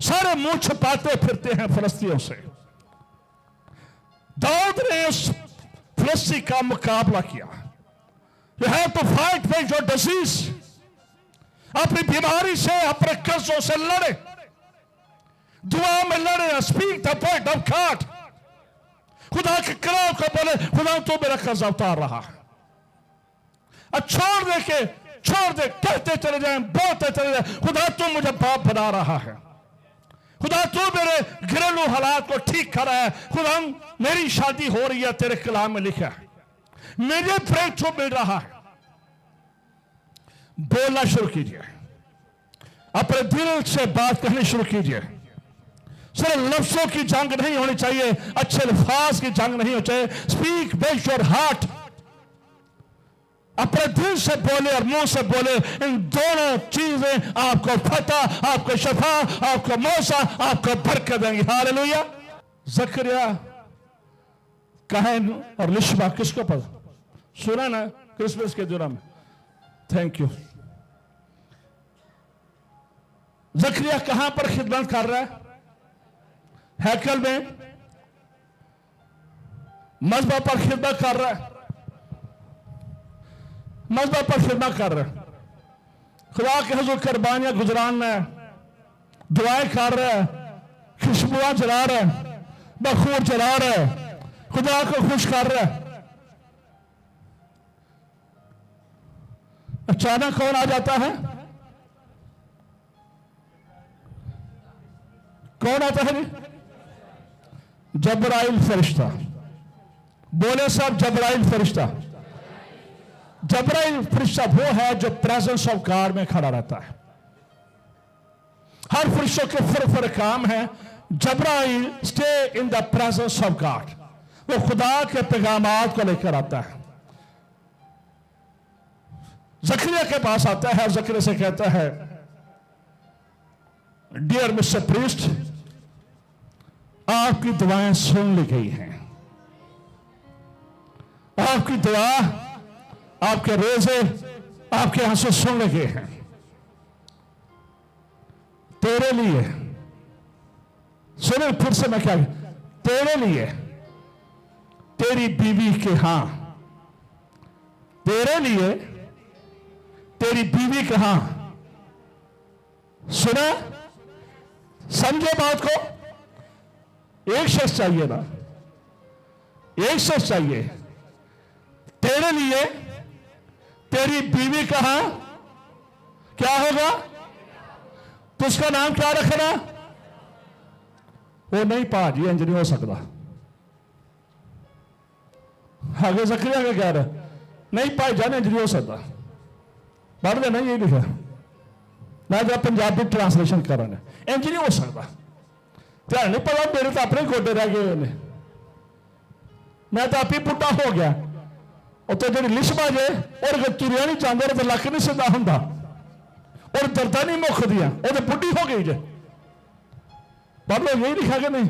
सारे मुंह छुपाते फिरते हैं फिलिस्तीनियों से। दाऊद ने उस फिलिस्ती का मुकाबला किया। You have to fight with your disease, अपनी बीमारी से, अपने कर्जों से लड़े, दुआ में लड़े। Speak the word of God, खुदा के कलाम को बोले, खुदा तो मेरा कर्जा उतार रहा है। अब छोड़ दे, कहते चले जाए, बोलते चले जाए, खुदा तू मुझे बाप बना रहा है, खुदा तू मेरे घरेलू हालात को ठीक कर रहा है, खुदा मेरी शादी हो रही है, तेरे कलाम में लिखा है, मुझे ब्रेक थ्रू मिल रहा है। बोलना शुरू कीजिए, अपने दिल से बात करनी शुरू कीजिए। सिर्फ लफ्जों की जंग नहीं होनी चाहिए, अच्छे अल्फाज की जंग नहीं होनी चाहिए। स्पीक विद योर हार्ट, अपने दिल से बोले और मुंह से बोले। इन दोनों चीजें आपको फतह, आपको शफा, आपको मौसा, आपको बरकत देंगी। हालेलुया। जकरिया, कहन और लिशबा किसको पता सुना ना क्रिसमस के दौरान? Thank you. जकरिया कहां पर खिदमत कर रहा है? हैकल में, मजबा पर खिदमत कर रहा है, मजबा पर खिदमत कर रहा है। खुदा के हुजूर कुर्बानियां गुजरान है, दुआएं कर रहा है, खुशबुआं जला रहा है, बखूर जला रहा है, खुदा को खुश कर रहा है। अचानक कौन आ जाता है? कौन आता है? जबराइल फरिश्ता। बोले साहब, जबराइल फरिश्ता। जबराइल फरिश्ता वो है जो प्रेजेंस ऑफ गॉड में खड़ा रहता है। हर फरिश्तों के फर काम है। Jibrail stay in the presence of God, वो खुदा के पैगामात को लेकर आता है। जकरिया के पास आता है और जकरिया से कहता है, डियर मिस्टर प्रीस्ट, आपकी दुआएं सुन ली गई हैं। आपकी दुआ, आपके रोजे, आपके आंसू सुन लिए गए हैं। तेरे लिए, सुनो फिर से मैं क्या, तेरे लिए, तेरी बीवी के, हां तेरे लिए तेरी बीवी के, हां सुना, समझे बात को। एक शख्स चाहिए ना, एक शख्स चाहिए। तेरे लिए तेरी बीवी कहां, क्या होगा? तो उसका नाम क्या रखना? वो नहीं भाजी इंज नहीं हो सकता। आगे जकरिया का कह रहा नहीं भाईजान इंज नहीं हो सकता। पढ़ देना ये लिखा, मैं तो पंजाबी ट्रांसलेशन कर रहा इंज नहीं हो सकता। ध्यान नहीं पता मेरे तो अपने गोडे रह गए ने, मैं तो आप ही बुढ़ा हो गया। उत्ते जी लिशमा जे और तुरिया नहीं चाहते तो लक नहीं सीधा होंगे और दर्दा नहीं मुखदियां, वो तो बुढ़ी हो गई जे। पढ़ लो यही लिखा कि नहीं?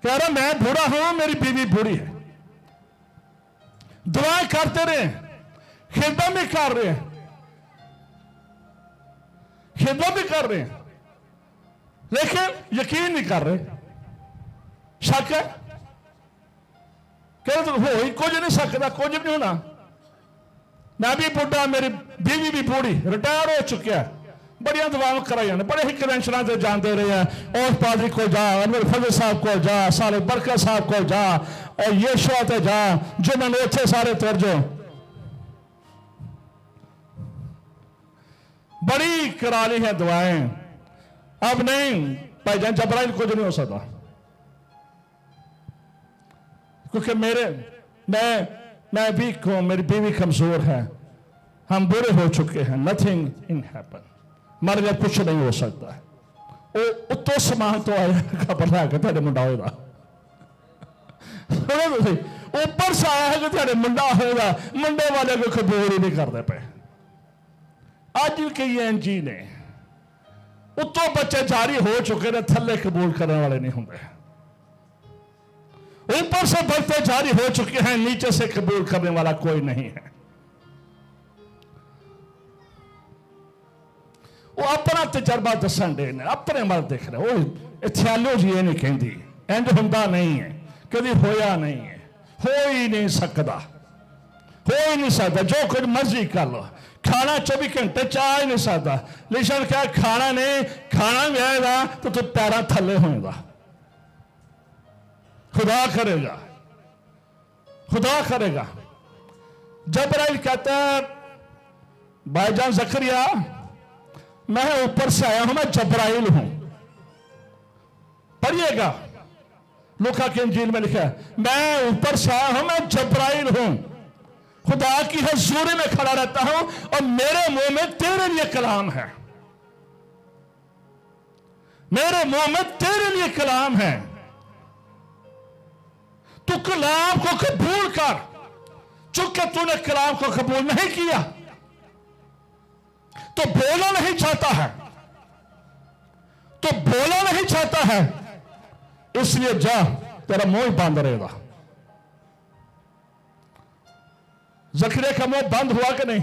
कह रहा मैं बूढ़ा हूं, मेरी बीवी बूढ़ी है। दुआएं करते रहे, खिदमत भी कर रहे हैं, खिदमत भी कर रहे हैं, लेकिन यकीन नहीं कर रहे। शक है, कह हो ही कुछ नहीं सकता, कुछ नहीं होना। मैं भी बुढ़ा, मेरी बीवी भी बूढ़ी, रिटायर हो चुका है। बड़िया दवाएं कराई जाने, बड़े ही कन्वेंशना से जानते रहे हैं। और पादरी को जा, अनवर फजल साहब को जा, साले बरकत साहब को जा, और ये शोते जा, जो मैंने अच्छे सारे तुर जो बड़ी करा ली है दुआएं। अब नहीं भाईजान जबराइल कुछ नहीं हो सकता, क्योंकि मैं वीक हूं, मेरी बीवी कमजोर है, हम बुरे हो चुके हैं। नथिंग इन हैपन, मर गया कुछ नहीं हो सकता है। वो उतो समान तो आया खबर लैके तेरे मुंडा होगा, ऊपर से आया है कि तेरे मुंडा होगा। मुंडे वाले को कबूल ही नहीं करते पे। अज कई एनजी ने उतो बच्चे जारी हो चुके ने, थले कबूल करने वाले नहीं होंगे। ऊपर से बच्चे जारी हो चुके हैं, नीचे से कबूल करने वाला कोई नहीं है। वो अपना तजर्बा दसन दे, अपने मल देख रहे। वो थियोलॉजी ये नहीं कहती इंज होंदा नहीं है, कभी होया नहीं है, हो ही नहीं सकता, हो ही नहीं सकता। जो कुछ मर्जी कर लो, खाना 24 घंटे चाह ही नहीं सकता। लिशन क्या खाना नहीं, खाना भी आएगा तो तू पैरा थले होएगा। खुदा करेगा, खुदा करेगा। जबराइल कहता है भाईजान जकरिया मैं ऊपर से आया हूं, मैं जबराइल हूं। पढ़िएगा, लूका की इंजील में लिखा है मैं ऊपर से आया हूं, मैं जबराइल हूं, खुदा की हजूरी में खड़ा रहता हूं और मेरे मुंह में तेरे लिए कलाम है, मेरे मुंह में तेरे लिए कलाम है। तू कलाम को कबूल कर। चूंकि तूने कलाम को कबूल नहीं किया तो बोला नहीं चाहता है, तो बोला नहीं चाहता है, इसलिए जा, तेरा मुंह ही बंद रहेगा। जकरिया का मुंह बंद हुआ कि नहीं?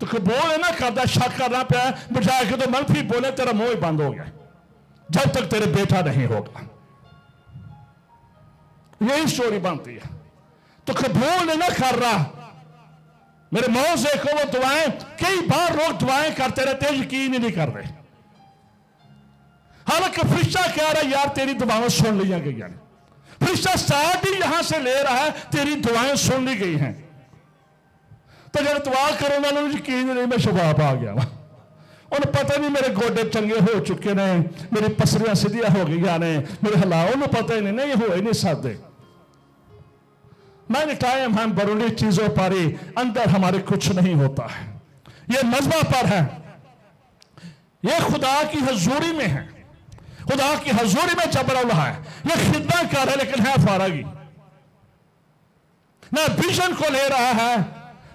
तो कबूल ना करता, शक करना पाया, बजाय के तो मनफी बोले, तेरा मुंह ही बंद हो गया जब तक तेरे बेटा नहीं होगा। यही स्टोरी बनती है। तो कबूल ना कर रहा, मेरे मुंह से को वो दुआएं, कई बार लोग दुआएं करते रहते हैं, यकीन ही नहीं कर रहे। हालांकि फरिश्ता कह रहा है यार तेरी दुआएं सुन ली गई हैं, फरिश्ता साथ ही यहां से ले रहा है तेरी दुआएं सुन ली गई हैं। तो जब दुआ करो ना यकीन नहीं, मैं शबाब आ गया वहां, उन्हें पता नहीं मेरे गोडे चंगे हो चुके ने, मेरी पसलियां सीधियां हो गई ने, मेरे हालात उन्हें पता ही नहीं हो ही नहीं सकते। मैंने कायम हम बरूनी चीजों पर ही, अंदर हमारे कुछ नहीं होता है। ये मजबा पर है, ये खुदा की हजूरी में है, खुदा की हजूरी में जबरौला है। ये खिदमत कर रहा है लेकिन है फारगी, ना विजन को ले रहा है,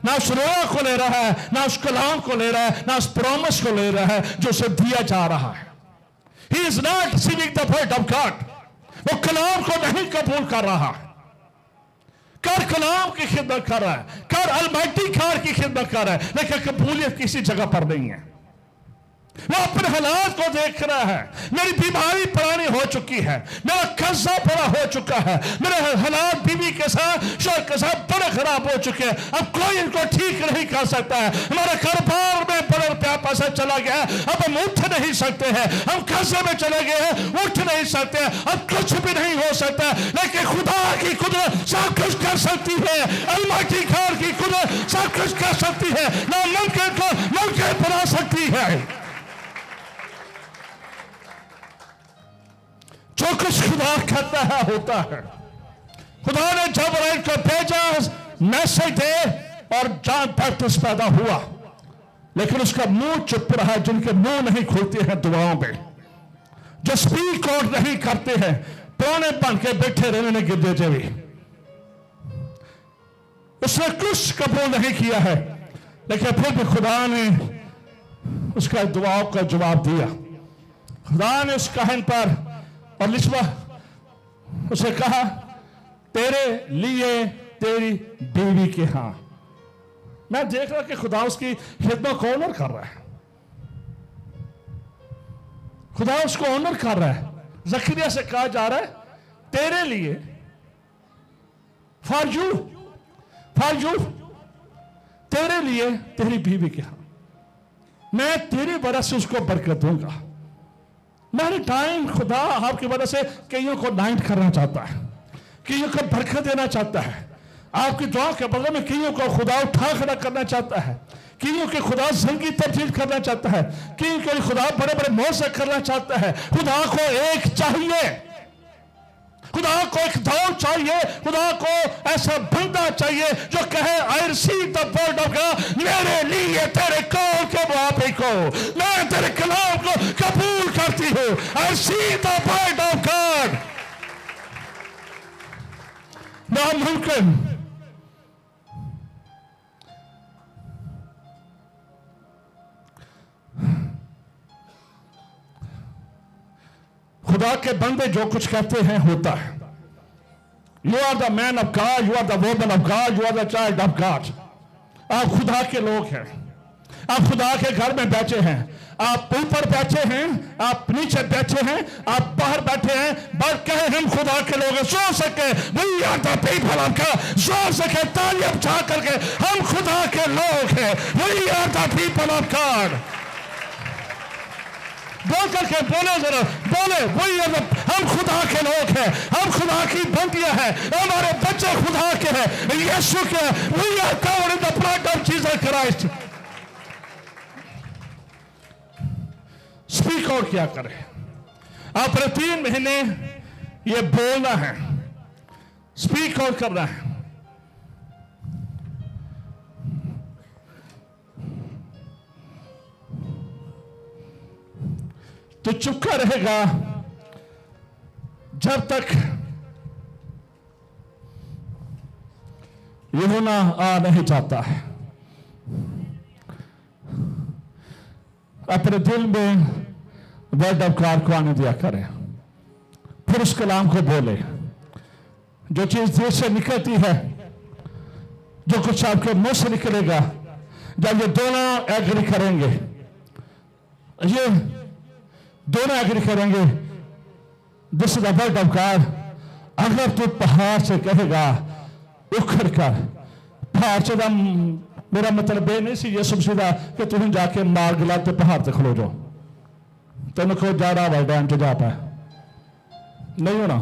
ना उस रोया को ले रहा है, ना उस कलाम को ले रहा है, ना उस प्रॉमिस को ले रहा है जो उसे दिया जा रहा है। He is not receiving the word of God. वो कलाम को नहीं कबूल कर रहा है। कर कलाम की खिदमत कर रहा है, कर अलमाइटी कार की खिदमत कर रहा है, लेकिन कबूलियत किसी जगह पर नहीं है। वो अपने हालात को देख रहा है, मेरी बीमारी पुरानी हो चुकी है, मेरा कर्जा बड़ा हो चुका है, मेरे हालात बीवी के साथ शोहर के साथ बड़े खराब हो चुके हैं, अब कोई इनको ठीक नहीं कर सकता है। हमारा कारोबार में बड़ा रुपया पैसा चला गया है, अब हम उठ नहीं सकते हैं, हम कर्जे में चले गए हैं, उठ नहीं सकते हैं, अब कुछ भी नहीं हो सकता। लेकिन खुदा की कुदरत सब कुछ कर सकती है, अलमाइटी कार की कुदरत सब कुछ कर सकती है, ना मुमकिन को मुमकिन बना सकती है। जो कुछ खुदा कहता है होता है। खुदा ने जिब्राइल को भेजा मैसेज दे और जॉन बैप्टिस्ट पैदा हुआ, लेकिन उसका मुंह चुप रहा। जिनके मुंह नहीं खुलते हैं दुआओं में, जो स्पीक आउट नहीं करते हैं, पौने बन के बैठे रहने गिरदे जवी, उसने कुछ कबूल नहीं किया है, लेकिन फिर भी खुदा ने उसका दुआओं का जवाब दिया। खुदा ने उस कहन पर और लिस्बा उसे कहा, तेरे लिए तेरी बीवी के हां। मैं देख रहा कि खुदा उसकी खिदमत को ऑनर कर रहा है। खुदा उसको ऑनर कर रहा है। जकरिया से कहा जा रहा है, तेरे लिए, फॉर यू, तेरे लिए तेरी बीवी के हां, मैं तेरी वजह से उसको बरकत दूंगा। मैंने टाइम खुदा आपकी वजह से कईयों को नाइट करना चाहता है, कईयों को बरकत देना चाहता है। आपकी दुआ के बदले में कईयों को खुदा उठा खड़ा करना चाहता है, कईयों के खुदा जिंदगी तब्दील करना चाहता है, कईयों के खुदा बड़े बड़े मौजे करना चाहता है। खुदा को एक चाहिए, खुदा को एक दौड़ चाहिए, खुदा को ऐसा बंदा चाहिए जो कहे, I receive the word of God, मेरे लिए तेरे कौल के मुताबिक हो, मैं तेरे कलाम को कबूल करती हूं। I receive the word of God. नामुमकिन खुदा के बंदे जो कुछ कहते हैं होता है। You are the man of God, you are the woman of God, you are the child of God. आप खुदा के लोग हैं, आप खुदा के घर में बैठे हैं, आप ऊपर बैठे हैं, आप नीचे बैठे हैं, आप बाहर बैठे हैं, बस कहे हम खुदा के लोग हैं। जोर सके we are the people of God, जोर सके तालियां बजा करके हम खुदा के लोग हैं, we are the people of God. बोल करके बोले, जरा बोले, वही हम खुदा के लोग हैं, हम खुदा की बंदियां हैं, हमारे बच्चे खुदा के हैं, यीशु के, we are covered in the blood of Jesus Christ. Speak out क्या करें? आपने 3 महीने ये बोलना है, स्पीक आउट करना है। तो चुपका रहेगा जब तक यूहन्ना आ नहीं जाता है। अपने दिल में वर्ड ऑफ गॉड को आने दिया करें, फिर उस कलाम को बोले। जो चीज दिल से निकलती है, जो कुछ आपके मुंह से निकलेगा, जब ये दोनों एग्री करेंगे, ये दोनों एग्री करेंगे, this is the word of God. अगर तू पहाड़ से कहेगा उखड़ कर, पहाड़ से मेरा मतलब ये नहीं सी ये समझदा कि तुम जाके मार गिला तो पहाड़ से खलो जाओ, तेन को जाड़ा भाई डैम च जा पाए, नहीं होना।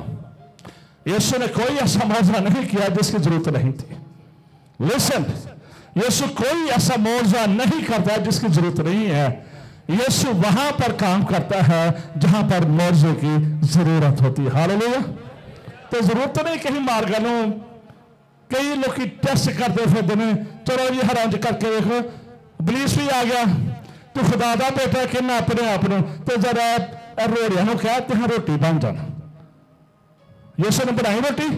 यीशु ने कोई ऐसा मौजा नहीं किया जिसकी जरूरत नहीं थी। लिसन, यीशु कोई ऐसा मौजा नहीं करता जिसकी जरूरत नहीं है। यीशु वहां पर काम करता है जहां पर मौजे की जरूरत होती है। हालेलुया। तो जरूरत नहीं कहीं मार गलो। कई लोग टेस्ट करते फिरते हैं, चलो जी हराम करके देखो, पुलिस भी आ गया, तू खुदा दा बेटा कि मैं अपने आप तो जरा रोड़िया कहा तुम रोटी बन जाना। यीशु ने बनाई रोटी?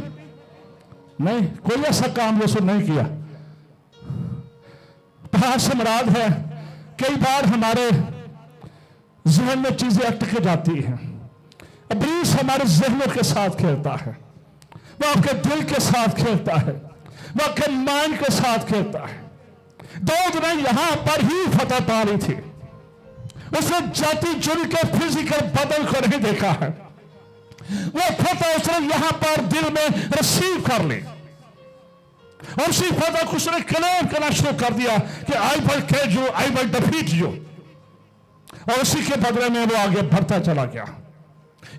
नहीं, कोई ऐसा काम यीशु नहीं किया। पहाड़ से मुराद है, कई बार हमारे जहन में चीजें अटक जाती हैं। इब्लीस हमारे जहनों के साथ खेलता है, वो आपके दिल के साथ खेलता है, वो आपके माइंड के साथ खेलता है। दाऊद ने यहां पर ही फतह पा ली थी, उसने जाति जुड़ के फिजिकल बदल को नहीं देखा है, वो फतह उसने यहां पर दिल में रिसीव कर ली और उसी फतह को उसने क्लेम करना शुरू कर दिया कि I will kill you, I will defeat you, और उसी के बदले में वो आगे बढ़ता चला गया।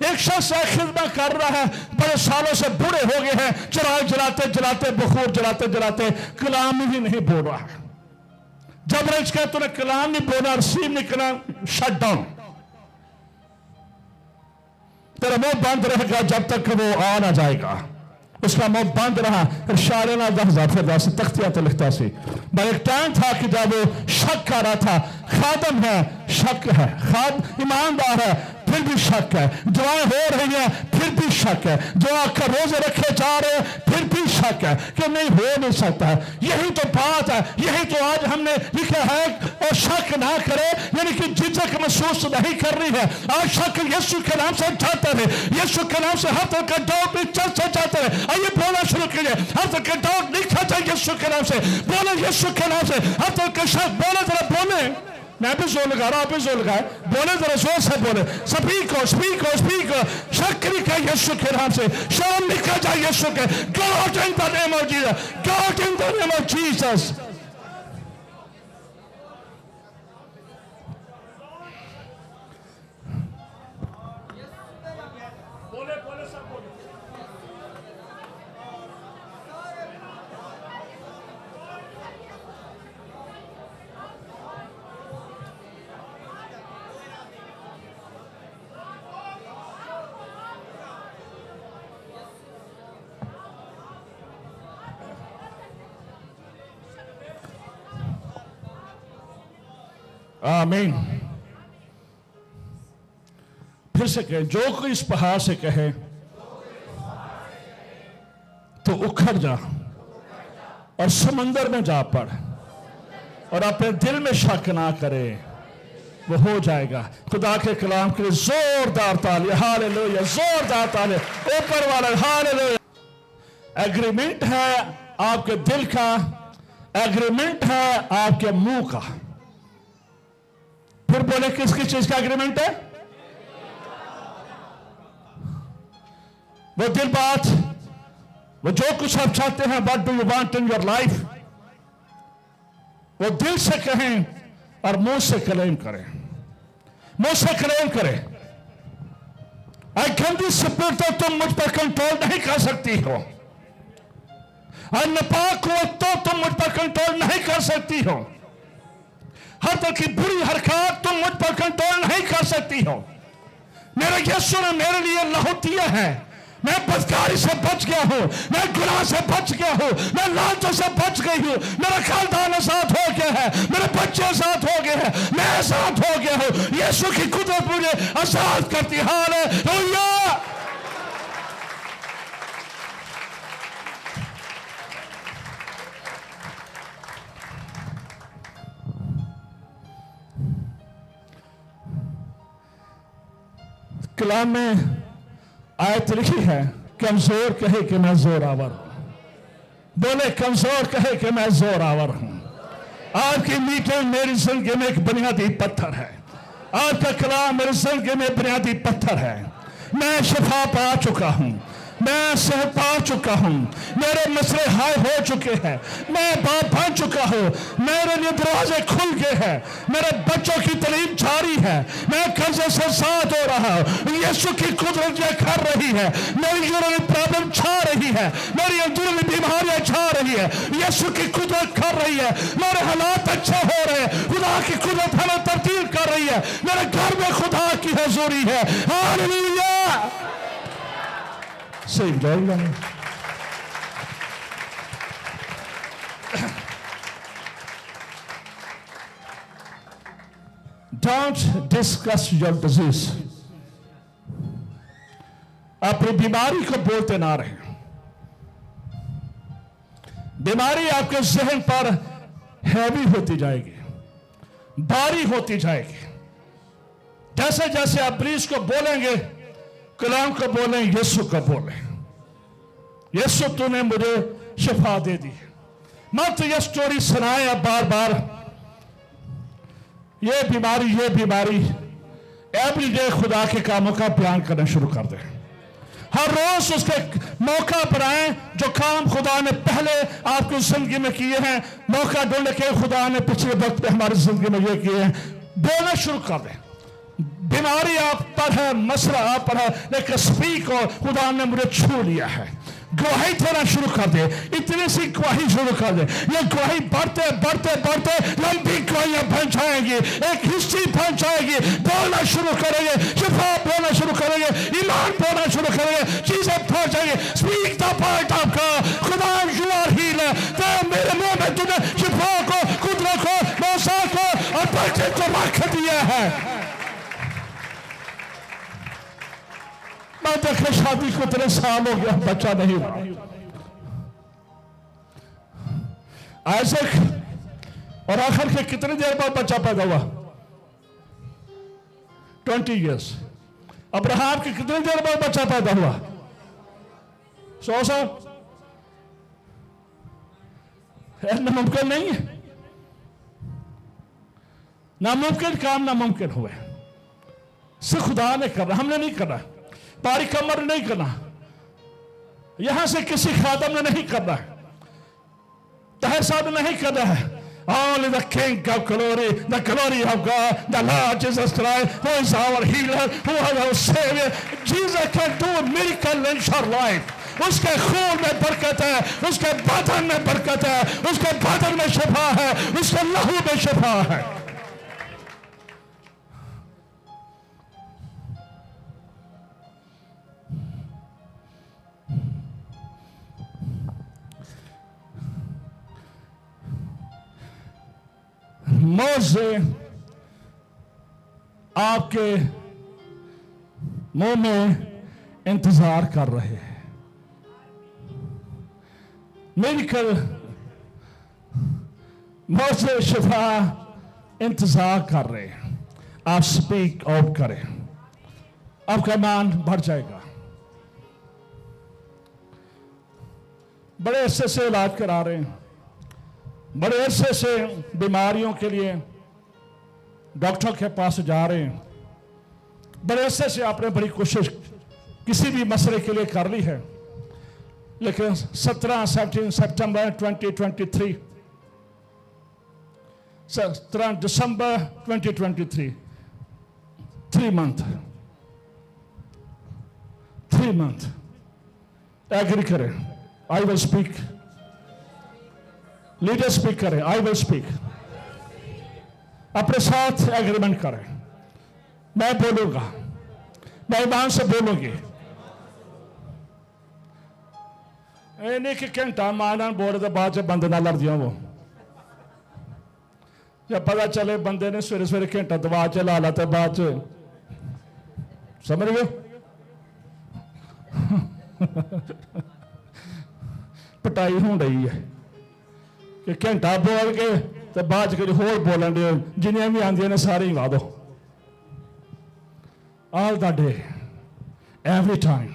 एक शख्स खिदमत कर रहा है, बड़े सालों से बूढ़े हो गए हैं, चराग जलाते जलाते, बखूर जलाते जलाते, कलाम ही नहीं बोल रहा है। जब रज कहे तूने कलाम नहीं बोला, रिसीव नहीं करना, शट डाउन। तेरा मुंह बंद रहेगा जब तक वो आ ना जाएगा। उसका मुंह बंद रहा। फिर शायर ना फिर तख्तिया तो लिखता सी। पर एक टाइम था कि जब वो शक कर रहा था, खादम है, शक है, ईमानदार है, फिर भी शक है, दुआएं हो रही हैं, फिर भी शक है, दुआ का रोजे रखे जा रहे हैं, फिर भी शक है कि नहीं हो नहीं सकता है। यही तो बात है, यही तो आज हमने लिखा है। और शक ना करे यानी कि झिझक महसूस नहीं कर रही है। आज शक यीशु के नाम से जाता है, यीशु के नाम से हर तरह का डाउट भी चल से जाता है। आइए बोलना शुरू कीजिए, हर तरह का डाउट नहीं खाता यीशु के नाम से। बोले यीशु के नाम से हर तरह का शक, बोले जरा बोले। मैं भी जोर लगा रहा, आप भी जोर लगाए, बोले जरा जोर से बोले। स्पीक शक निकल यीशु के नाम से, शर्म निकल जाए यीशु के। Go out in the name of Jesus, go out in the name of Jesus। आमीन। फिर से कहे, जो कोई इस पहाड़ से कहे तो उखड़ जा और समंदर में जा पड़ और अपने दिल में शक ना करे, वो हो जाएगा। खुदा के कलाम के लिए जोरदार ताली, हालेलुया, जोरदार ताली ऊपर वाला, हालेलुया। एग्रीमेंट है आपके दिल का, एग्रीमेंट है आपके मुंह का। फिर बोले किसकी चीज का एग्रीमेंट है? वो दिल बात, वो जो कुछ आप चाहते हैं, what do you want in your life, वो दिल से कहें और मुंह से क्लेम करें, मुंह से क्लेम करें। आई गंदी स्पिरिट तो तुम मुझ पर कंट्रोल नहीं कर सकती हो, और नापाक हो तो तुम मुझ पर कंट्रोल नहीं कर सकती हो, हर तरह की बुरी हरकत तुम मुझ पर कंट्रोल नहीं कर सकती हो। मेरे यीशु ने मेरे लिए लहू दिया है। मैं बदकारी से बच गया हूं, मैं गुनाह से बच गया हूं, मैं लालचों से बच गई हूं। मेरा खानदान आजाद हो गया है, मेरे बच्चे आजाद हो गए हैं, मैं आजाद हो गया हूं। यीशु की कुदरत मुझे आजाद करती। हालेलुया। कलाम में आयत लिखी है, कमजोर कहे कि मैं जोरावर हूं। बोले कमजोर कहे कि मैं जोरावर हूं। आपकी मीटिंग मेरी जिंदगी में एक बुनियादी पत्थर है। आपका कलाम मेरी जिंदगी में बुनियादी पत्थर है। मैं शिफा पा चुका हूं, मैं सेहत पा चुका हूं, मेरे मसले हाय हो चुके हैं, मैं बाप बन चुका हूं, मेरे लिए दरवाजे खुल गए हैं, मेरे बच्चों की तालीम जारी है, मैं कर्जे से साथ हो रहा हूं। यीशु की कुदरत ये कर रही है। मेरी यूरिनरी प्रॉब्लम छा रही है, मेरी अंदरूनी बीमारियां छा रही है, यीशु की कुदरत कर रही है। मेरे हालात अच्छे हो रहे हैं, खुदा की कुदरत हमें तब्दील कर रही है। मेरे घर में खुदा की हजूरी है। Hallelujah. Say joy. Don't discuss your disease. अपनी बीमारी को बोलते ना रहे। बीमारी आपके जहन पर हैवी होती जाएगी, भारी होती जाएगी। जैसे जैसे आप प्लीज को बोलेंगे, कलाम को बोलें, यीशु को बोलें, यीशु तूने मुझे शिफा दे दी। मत ये स्टोरी सुनाए अब बार बार, ये बीमारी एवरीडे खुदा के कामों का बयान करना शुरू कर दे। हर रोज उसके मौका पर आए जो काम खुदा ने पहले आपकी जिंदगी में किए हैं। मौका ढूंढ के खुदा ने पिछले वक्त में हमारी जिंदगी में ये किए हैं, बोलना शुरू कर दे। बीमारी आप पर है, मसला आप पर है, लेकिन स्पीक और खुदा ने मुझे छू लिया है। गवाही देना शुरू कर दे, इतनी सी गवाही शुरू कर दे। ये गवाही बढ़ते बढ़ते बढ़ते लंबी गवाहियां बन जाएंगी, एक हिस्ट्री बन जाएगी। बोलना शुरू करेंगे, शिफा बोलना शुरू करेंगे, ईमान बोलना शुरू करेंगे, चीजें बढ़ जाएंगी। Speak the word of God. खुदा यू आर हीलर। तो मेरे मुंह में तूने शिफा को, कुदरत को, मौसा को और बरकत को रख दिया है। मैं देखे शादी को 3 साल हो गया, बच्चा नहीं हुआ। आइजक और आखिर के कितनी देर बाद बच्चा पैदा हुआ? 20 years। अब्राहम की कितनी देर बाद बच्चा पैदा हुआ? 100 साल। नामुमकिन नहीं है। नामुमकिन काम नामुमकिन हुए से खुदा ने करना, हमने नहीं करना। तारिक अमर नहीं करना, यहां से किसी खादम ने नहीं करना है, ताहिर साहब ने नहीं करना है। Only the King of glory, the glory of God, the Lord Jesus Christ, who is our healer, who is our Savior. Jesus can do a miracle in your life. उसके खून में बरकत है, उसके बदन में बरकत है, उसके बदन में शिफा है, उसके लहू में शिफा है। मोसे आपके मुंह में इंतजार कर रहे हैं। मिलकर मोसे शिफा इंतजार कर रहे हैं। आप स्पीक आउट करें, आपका ईमान बढ़ जाएगा। बड़े अरसे से इलाज करा रहे हैं, बड़े अरसे से बीमारियों के लिए डॉक्टर के पास जा रहे हैं। बड़े अरसे से आपने बड़ी कोशिश किसी भी मसले के लिए कर ली है, लेकिन 17 सितंबर 2023, 17 दिसंबर 2023, 3 month एग्री करें। I will speak. Leader speak करें, आई विल स्पीक। अपने साथ एग्रीमेंट करें। मैं बोलूंगा, मैं ईमान से बोलूंगी। नहीं कि घंटा माना बोल दे बाद बंद ना लड़ दिया। वो जब पता चले बंदे ने सवेरे सवेरे घंटा दवा चला ला तो बाद समझ गए पिटाई हो रही है कि घंटा बोल के तो बाद कुछ होर बोलन दे, जिन्हें भी आंदियां ने सारी ला दो। All the day every time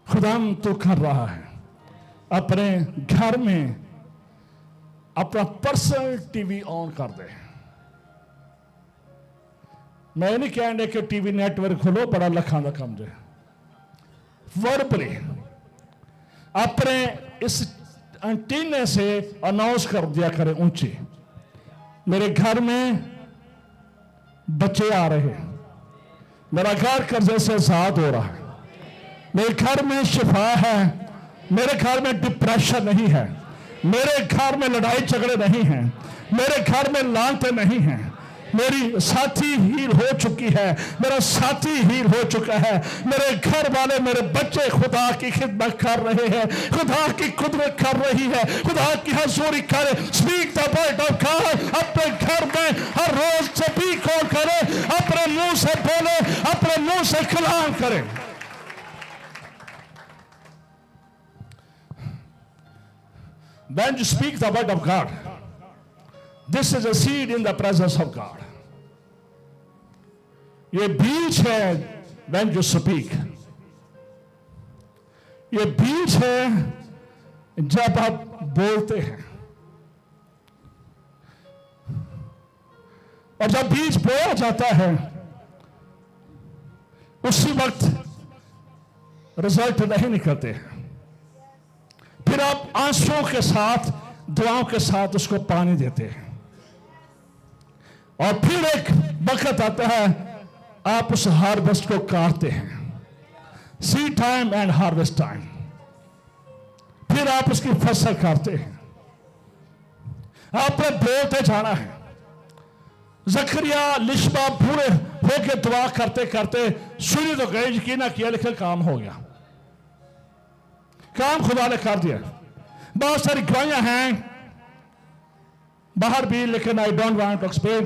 खुदाम तो कर रहा है। अपने घर में अपना पर्सनल टीवी ऑन कर दे। मैं नहीं कहने कि टीवी नेटवर्क खोलो, बड़ा लखा का कम जो वर्बली अपने इस एंटीने से अनाउंस कर दिया करें ऊंची, मेरे घर में बच्चे आ रहे हैं, मेरा घर कर्जे से आजाद हो रहा है, मेरे घर में शिफा है, मेरे घर में डिप्रेशन नहीं है, मेरे घर में लड़ाई झगड़े नहीं हैं, मेरे घर में लानतें नहीं हैं, मेरी साथी हील हो चुकी है, मेरा साथी हील हो चुका है, मेरे घर वाले मेरे बच्चे खुदा की खिदमत कर रहे हैं, खुदा की कुदरत कर रही है, खुदा की हजूरी करे। Speak the word of God. अपने घर में हर रोज स्पीक आउट करे, अपने मुंह से बोले, अपने मुंह से कलाम करे। When you speak the word of God, this is a seed in the presence of God. ये बीज है when you speak. ये बीज है जब आप बोलते हैं, और जब बीज बोया जाता है उसी वक्त रिजल्ट नहीं निकलते हैं। फिर आप आंसुओं के साथ, दुआओं के साथ उसको पानी देते हैं, और फिर एक वक्त आता है आप उस हार्वेस्ट को काटते हैं। Seed time and harvest time. फिर आप उसकी फसल काटते हैं। आपने बोलते जाना है। जकरिया लिशबा पूरे होके दुआ करते करते सुनी तो गए, यकीन ना किया, लेकिन काम हो गया, काम खुदा ने कर दिया। बहुत सारी गवाहियां हैं बाहर भी, लेकिन I don't want to explain.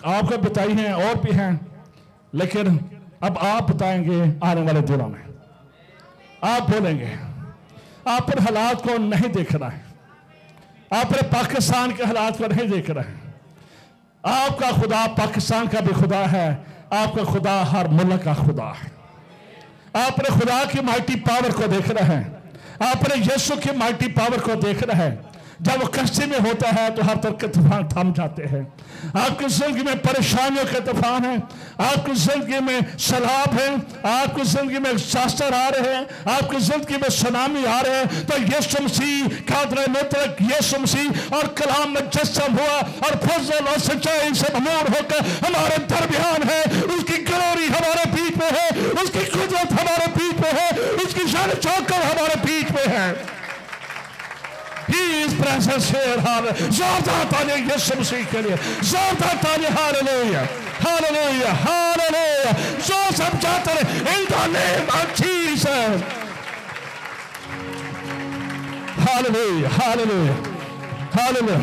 आपको बताई हैं और भी हैं, लेकिन अब आप बताएंगे आने वाले दिनों में। आप बोलेंगे, आपने हालात को नहीं देखना है, आपने पाकिस्तान के हालात को नहीं देख रहे हैं। आपका खुदा पाकिस्तान का भी खुदा है, आपका खुदा हर मुल्क का खुदा है। आपने खुदा की माइटी पावर को देख रहे हैं, आपने यीशु की माइटी पावर को देख रहे हैं। जब वो कश्ती में होता है तो हर तरह के तूफान थम जाते हैं। आपकी जिंदगी में परेशानियों के तूफान हैं, आपकी जिंदगी में सैलाब है, आपकी जिंदगी में डिजास्टर आ रहे हैं, आपकी जिंदगी में सुनामी आ रहे हैं, तो यीशु मसीह कादर मुतलक यीशु मसीह और कलाम में जस्म हुआ और फजल और सच्चाई से भरपूर होकर हमारे दरमियान है। उसकी ग्लोरी हमारे बीच में है, उसकी कुदरत हमारे बीच में है, उसकी शान चौकत हमारे बीच में है। He is present here. Hallelujah. जोरदार तालियां यीशु मसीह के लिए, जोरदार तालियां, हालेलुया हालेलुया हालेलुया। जो सब जाते हैं in the name of Jesus. Hallelujah hallelujah hallelujah.